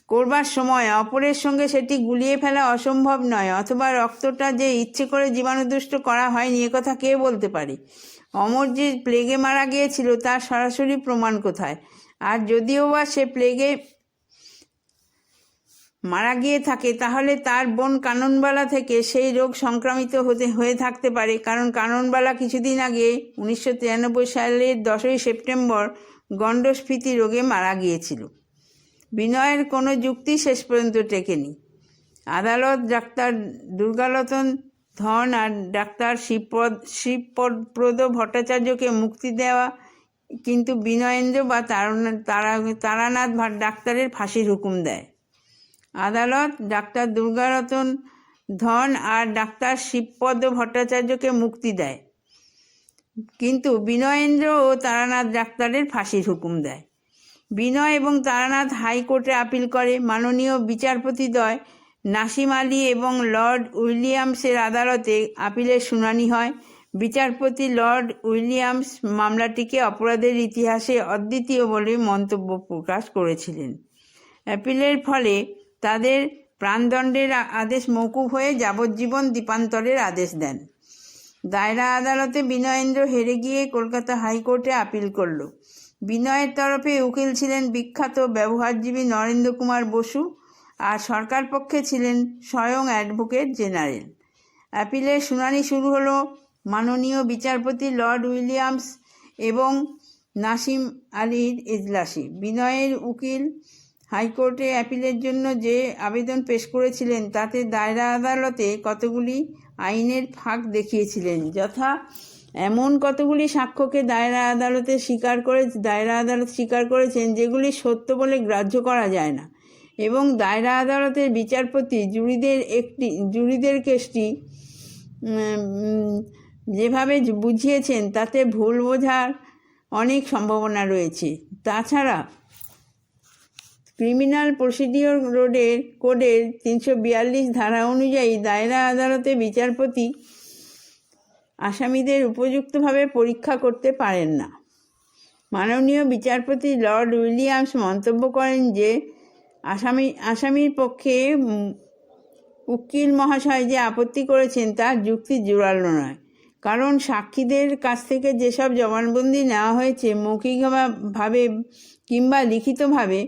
করবার সময় অপরের সঙ্গে সেটি গুলিয়ে ফেলা অসম্ভব নয়, অথবা রক্তটা যে ইচ্ছে করে জীবাণুদুষ্ট করা হয়নি একথা কে বলতে পারে? অমর যে প্লেগে মারা গিয়েছিল তার সরাসরি প্রমাণ কোথায়? আর যদিও বা সে প্লেগে মারা গিয়ে থাকে তাহলে তার বোন কাননবালা থেকে সেই রোগ সংক্রামিত হয়ে থাকতে পারে, কারণ কাননবালা কিছুদিন আগে 1993 সালের 10ই সেপ্টেম্বর গণ্ডস্ফীতি রোগে মারা গিয়েছিল। বিনয়ের কোনো যুক্তি শেষ পর্যন্ত টেকেনি। আদালত ডাক্তার দুর্গালতন ধন আর ডাক্তার শিবপ্রদ ভট্টাচার্যকে মুক্তি দেওয়া, কিন্তু বিনয়েন্দ্র বা তারানাথ ডাক্তারের ফাঁসির হুকুম দেয়। আদালত ডাক্তার দুর্গারতন ধন আর ডাক্তার শিবপদ ভট্টাচার্যকে মুক্তি দেয়, কিন্তু বিনয়েন্দ্র ও তারানাথ ডাক্তারের ফাঁসির হুকুম দেয়। বিনয় এবং তারানাথ হাইকোর্টে আপিল করে। মাননীয় বিচারপতিদ্বয় নাসিম আলী এবং লর্ড উইলিয়ামসের আদালতে আপিলের শুনানি হয়। বিচারপতি লর্ড উইলিয়ামস মামলাটিকে অপরাধের ইতিহাসে অদ্বিতীয় বলে মন্তব্য প্রকাশ করেছিলেন। অ্যাপিলের ফলে তাদের প্রাণদণ্ডের আদেশ মওকুফ হয়ে যাবজ্জীবন দ্বীপান্তরের আদেশ দেন। দায়রা আদালতে বিনয়েন্দ্র হেরে গিয়ে কলকাতা হাইকোর্টে আপিল করল। বিনয়ের তরফে উকিল ছিলেন বিখ্যাত ব্যবহারজীবী নরেন্দ্র কুমার বসু, আর সরকার পক্ষে ছিলেন স্বয়ং অ্যাডভোকেট জেনারেল। অ্যাপিলের শুনানি শুরু হলো। মাননীয় বিচারপতি লর্ড উইলিয়ামস এবং নাসিম আলীর এজলাসে বিনয়ের উকিল হাইকোর্টে অ্যাপিলের জন্য যে আবেদন পেশ করেছিলেন তাতে দায়রা আদালতে কতগুলি আইনের ফাঁক দেখিয়েছিলেন, যথা এমন কতগুলি সাক্ষ্যকে দায়রা আদালত স্বীকার করেছেন যেগুলি সত্য বলে গ্রাহ্য করা যায় না, এবং দায়রা আদালতের বিচারপতি জুরিদের কেসটি যেভাবে বুঝিয়েছেন তাতে ভুল বোঝার অনেক সম্ভাবনা রয়েছে। তাছাড়া ক্রিমিনাল প্রসিডিওর কোডের 342 ধারা অনুযায়ী দায়রা আদালতে বিচারপতি আসামিদের উপযুক্তভাবে পরীক্ষা করতে পারেন না। মাননীয় বিচারপতি লর্ড উইলিয়ামস মন্তব্য করেন যে আসামির পক্ষে উকিল মহাশয় যে আপত্তি করেছেন তার যুক্তি জোরালো নয়, কারণ সাক্ষীদের কাছ থেকে যেসব জবানবন্দি নেওয়া হয়েছে মৌখিকভাবে কিংবা লিখিতভাবে,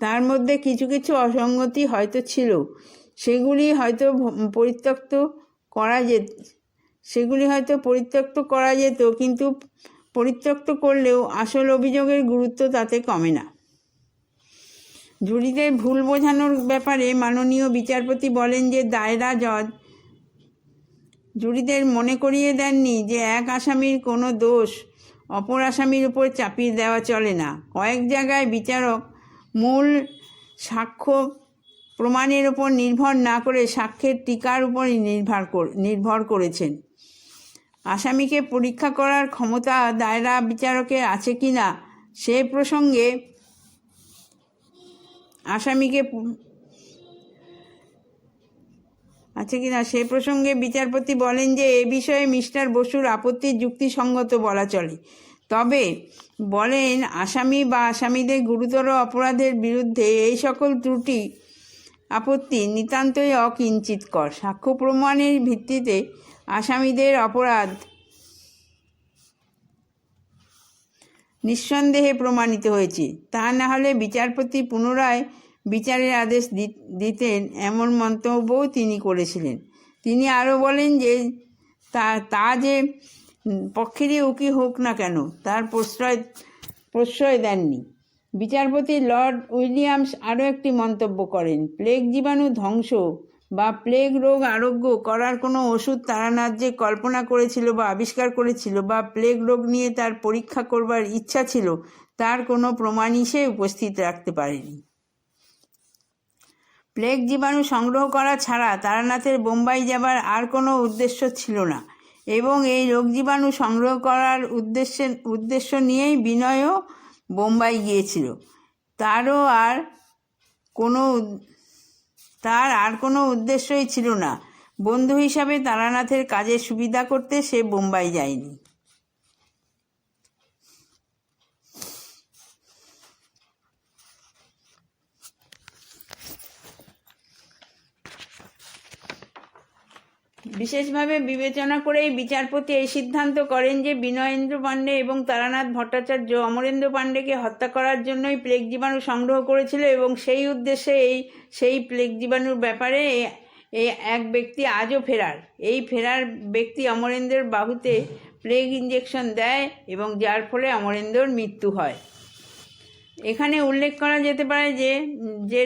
তার মধ্যে কিছু কিছু অসঙ্গতি হয়তো ছিল। সেগুলি হয়তো পরিত্যক্ত করা যেত, কিন্তু পরিত্যক্ত করলেও আসল অভিযোগের গুরুত্ব তাতে কমে না। জুরিদের ভুল বোঝানোর ব্যাপারে মাননীয় বিচারপতি বলেন যে দায়রা জজ জুরিদের মনে করিয়ে দেননি যে এক আসামির কোনো দোষ অপর আসামির উপর চাপিয়ে দেওয়া চলে না। কয়েক জায়গায় বিচারক মূল সাক্ষ্য প্রমাণের উপর নির্ভর না করে সাক্ষ্যের টিকার উপরই নির্ভর করেছেন। আসামিকে পরীক্ষা করার ক্ষমতা দায়রা বিচারকের আছে কিনা সে প্রসঙ্গে বিচারপতি বলেন যে এ বিষয়ে মিস্টার বসুর আপত্তি যুক্তিসঙ্গত বলা চলে। তবে বলেন আসামি বা আসামিদের গুরুতর অপরাধের বিরুদ্ধে এই সকল ত্রুটি আপত্তি নিতান্তই অকিঞ্চিতকর। সাক্ষ্য প্রমাণের ভিত্তিতে আসামিদের অপরাধ নিঃসন্দেহে প্রমাণিত হয়েছে, তা না হলে বিচারপতি পুনরায় বিচারের আদেশ দিতেন, এমন মন্তব্যও তিনি করেছিলেন। তিনি আরও বলেন যে তা যে পক্ষেরই উকিল হোক না কেন তার প্রশ্রয় দেননি। বিচারপতি লর্ড উইলিয়ামস আরও একটি মন্তব্য করেন, প্লেগ জীবাণু ধ্বংস বা প্লেগ রোগ আরোগ্য করার কোনো ওষুধ তারানাথ যে কল্পনা করেছিল বা আবিষ্কার করেছিল বা প্লেগ রোগ নিয়ে তার পরীক্ষা করবার ইচ্ছা ছিল, তার কোনো প্রমাণই সে উপস্থিত রাখতে পারেনি। প্লেগ জীবাণু সংগ্রহ করা ছাড়া তারানাথের বোম্বাই যাবার আর কোনো উদ্দেশ্য ছিল না, এবং এই রোগ জীবাণু সংগ্রহ করার উদ্দেশ্য নিয়েই বিনয়ও বোম্বাই গিয়েছিল। তার আর কোনো উদ্দেশ্যই ছিল না। বন্ধু হিসাবে তারানাথের কাজের সুবিধা করতে সে বোম্বাই যায়নি। বিশেষভাবে বিবেচনা করেই বিচারপতি এই সিদ্ধান্ত করেন যে বিনয়েন্দ্র পাণ্ডে এবং তারানাথ ভট্টাচার্য অমরেন্দ্র পাণ্ডেকে হত্যা করার জন্যই প্লেগ জীবাণু সংগ্রহ করেছিল, এবং সেই উদ্দেশ্যে সেই প্লেগ জীবাণুর ব্যাপারে এক ব্যক্তি আজও ফেরার। এই ফেরার ব্যক্তি অমরেন্দ্রের বাহুতে প্লেগ ইঞ্জেকশন দেয় এবং যার ফলে অমরেন্দ্রর মৃত্যু হয়। এখানে উল্লেখ করা যেতে পারে যে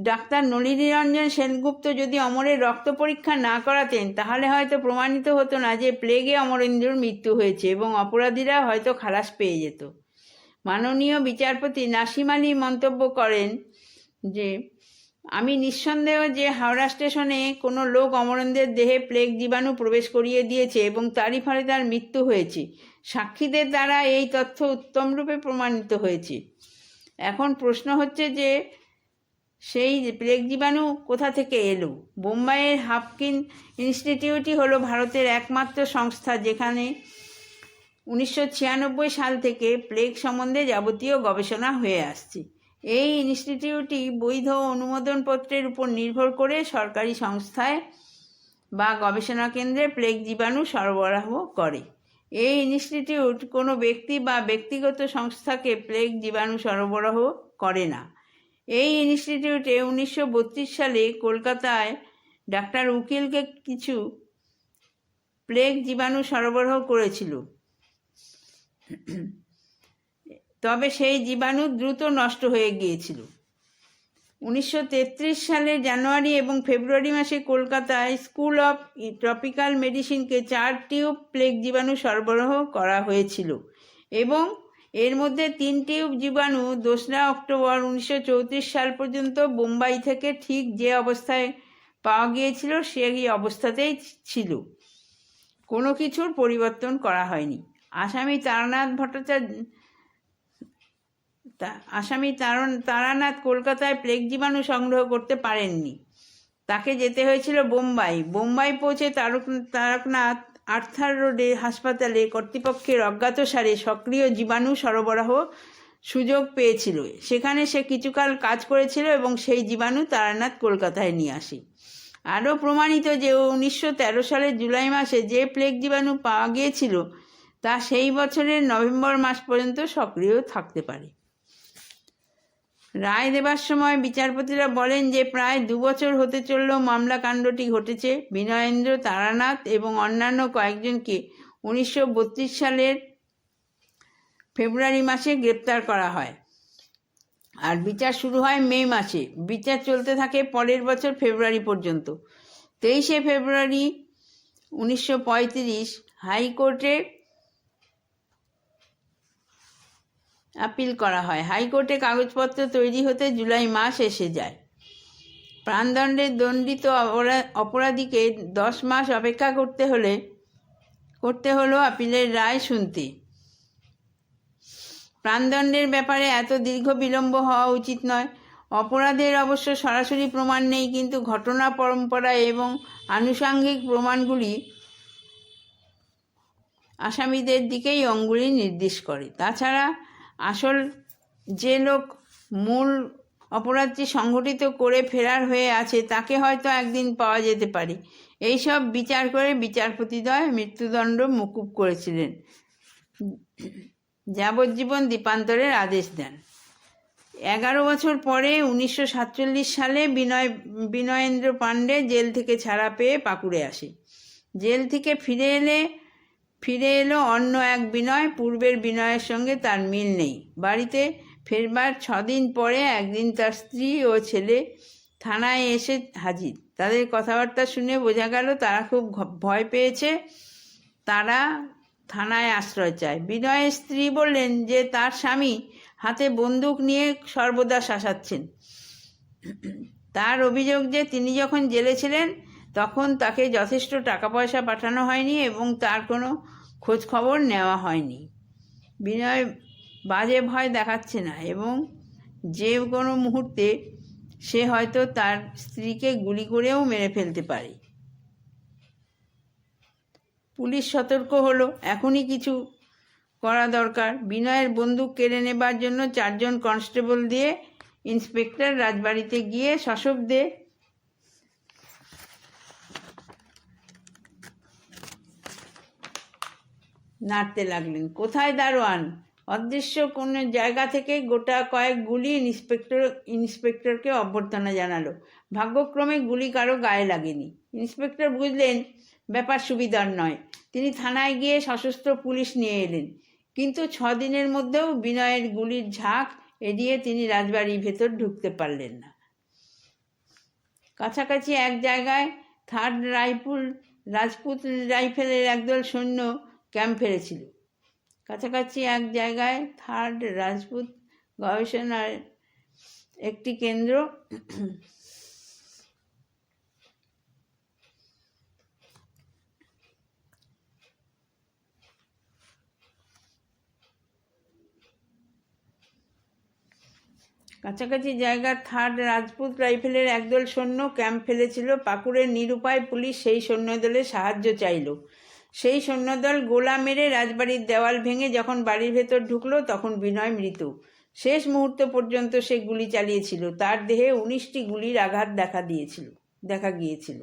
ডাক্তার নলিনীরঞ্জন সেনগুপ্ত যদি অমরের রক্ত পরীক্ষা না করাতেন, তাহলে হয়তো প্রমাণিত হতো না যে প্লেগে অমরেন্দ্রর মৃত্যু হয়েছে এবং অপরাধীরা হয়তো খালাস পেয়ে যেত। মাননীয় বিচারপতি নাসিম আলী মন্তব্য করেন যে আমি নিঃসন্দেহ যে হাওড়া স্টেশনে কোনো লোক অমরেন্দ্রের দেহে প্লেগ জীবাণু প্রবেশ করিয়ে দিয়েছে এবং তারই ফলে তার মৃত্যু হয়েছে। সাক্ষীদের দ্বারা এই তথ্য উত্তমরূপে প্রমাণিত হয়েছে। এখন প্রশ্ন হচ্ছে যে সেই প্লেগ জীবাণু কোথা থেকে এলো? বোম্বাইয়ের হাফকিন ইনস্টিটিউটই হলো ভারতের একমাত্র সংস্থা যেখানে 1996 সাল থেকে প্লেগ সম্বন্ধে যাবতীয় গবেষণা হয়ে আসছে। এই ইনস্টিটিউটটি বৈধ অনুমোদনপত্রের উপর নির্ভর করে সরকারি সংস্থায় বা গবেষণা কেন্দ্রে প্লেগ জীবাণু সরবরাহ করে। এই ইনস্টিটিউট কোনো ব্যক্তি বা ব্যক্তিগত সংস্থাকে প্লেগ জীবাণু সরবরাহ করে না। এই ইনস্টিটিউটে 1932 সালে কলকাতায় ডাক্তার উকিলকে কিছু প্লেগ জীবাণু সরবরাহ করেছিল, তবে সেই জীবাণু দ্রুত নষ্ট হয়ে গিয়েছিল। 1933 সালের জানুয়ারি এবং ফেব্রুয়ারি মাসে কলকাতায় স্কুল অফ ট্রপিক্যাল মেডিসিনকে 4 টিউব প্লেগ জীবাণু সরবরাহ করা হয়েছিল, এবং এর মধ্যে 3 টিউব জীবাণু 2রা অক্টোবর 1934 সাল পর্যন্ত বোম্বাই থেকে ঠিক যে অবস্থায় পাওয়া গিয়েছিল সেই অবস্থাতেই ছিল, কোনো কিছুর পরিবর্তন করা হয়নি। তারানাথ কলকাতায় প্লেগ জীবাণু সংগ্রহ করতে পারেননি, তাকে যেতে হয়েছিল বোম্বাই পৌঁছে তারকনাথ আর্থার রোডে হাসপাতালে কর্তৃপক্ষের অজ্ঞাতসারে সক্রিয় জীবাণু সরবরাহ সুযোগ পেয়েছিল। সেখানে সে কিছুকাল কাজ করেছিল এবং সেই জীবাণু তারানাথ কলকাতায় নিয়ে আসে। আরও প্রমাণিত যে 1913 সালের জুলাই মাসে যে প্লেগ জীবাণু পাওয়া গিয়েছিল তা সেই বছরের নভেম্বর মাস পর্যন্ত সক্রিয় থাকতে পারে। রায় দেবার সময় বিচারপতিরা বলেন যে প্রায় 2 বছর হতে চলল মামলা কাণ্ডটি ঘটেছে। বিনয়েন্দ্র, তারানাথ এবং অন্যান্য কয়েকজনকে 1932 সালের ফেব্রুয়ারি মাসে গ্রেপ্তার করা হয়, আর বিচার শুরু হয় মে মাসে। বিচার চলতে থাকে পরের বছর ফেব্রুয়ারি পর্যন্ত। 23শে ফেব্রুয়ারি 1935 হাইকোর্টে আপিল করা হয়। হাইকোর্টে কাগজপত্র তৈরি হতে জুলাই মাস এসে যায়। প্রাণদণ্ডে দণ্ডিত অপরাধীকে 10 মাস অপেক্ষা করতে হলো আপিলের রায় শুনতে। প্রাণদণ্ডের ব্যাপারে এত দীর্ঘ বিলম্ব হওয়া উচিত নয়। অপরাধের অবশ্য সরাসরি প্রমাণ নেই, কিন্তু ঘটনা পরম্পরা এবং আনুষাঙ্গিক প্রমাণগুলি আসামিদের দিকেই অঙ্গুলি নির্দেশ করে। তাছাড়া আসল যে লোক মূল অপরাধটি সংঘটিত করে ফেরার হয়ে আছে তাকে হয়তো একদিন পাওয়া যেতে পারে। এইসব বিচার করে বিচারপতিদ্বয় মৃত্যুদণ্ড মকুব করেছিলেন, যাবজ্জীবন দ্বীপান্তরের আদেশ দেন। 11 বছর পরে 1947 সালে বিনয়েন্দ্র পাণ্ডে জেল থেকে ছাড়া পেয়ে পাকুড়ে আসে। জেল থেকে ফিরে এলো অন্য এক বিনয়। পূর্বের বিনয়ের সঙ্গে তার মিল নেই। বাড়িতে ফেরবার 6 দিন পরে একদিন তার স্ত্রী ও ছেলে থানায় এসে হাজির। তাদের কথাবার্তা শুনে বোঝা গেল তারা খুব ভয় পেয়েছে। তারা থানায় আশ্রয় চায়। বিনয়ের স্ত্রী বললেন যে তার স্বামী হাতে বন্দুক নিয়ে সর্বদা শাসাচ্ছেন। তার অভিযোগ যে তিনি যখন জেলে ছিলেন তখন তাকে যথেষ্ট টাকা পয়সা পাঠানো হয়নি এবং তার কোনো খোঁজ খবর নেওয়া হয়নি। বিনয় বাজে ভয় দেখাচ্ছে না এবং যে কোনো মুহূর্তে সে হয়তো তার স্ত্রীকে গুলি করেও মেরে ফেলতে পারে। পুলিশ সতর্ক হলো, এখনই কিছু করা দরকার। বিনয়ের বন্দুক কেড়ে নেবার জন্য 4 জন কনস্টেবল দিয়ে ইন্সপেক্টর রাজবাড়িতে গিয়ে সশব্দে নাড়তে লাগলেন। কোথায় দারোয়ান? অদৃশ্য কোনো জায়গা থেকে গোটা কয়েক গুলি ইন্সপেক্টরকে অভ্যর্থনা জানালো। ভাগ্যক্রমে গুলি কারো গায়ে লাগেনি। ইন্সপেক্টর বুঝলেন ব্যাপার সুবিধার নয়। তিনি থানায় গিয়ে সশস্ত্র পুলিশ নিয়ে এলেন। কিন্তু 6 দিনের মধ্যেও বিনয়ের গুলির ঝাঁক এড়িয়ে তিনি রাজবাড়ির ভেতর ঢুকতে পারলেন না। কাছাকাছি এক জায়গায় রাজপুত রাইফেলের একদল সৈন্য ক্যাম্প ফেলেছিল। থার্ড রাজপুত গবেষণার একটি কেন্দ্র কাছাকাছি জায়গার থার্ড রাজপুত রাইফেলের একদল সৈন্য ক্যাম্প ফেলেছিল। পাকুড়ের নিরুপায় পুলিশ সেই সৈন্যদলের সাহায্য চাইল। সেই সৈন্যদল গোলা মেরে রাজবাড়ির দেওয়াল ভেঙে যখন বাড়ির ভেতর ঢুকলো তখন বিনয় মৃত। শেষ মুহূর্ত পর্যন্ত সে গুলি চালিয়েছিল। তার দেহে 19টি গুলির আঘাত দেখা গিয়েছিল।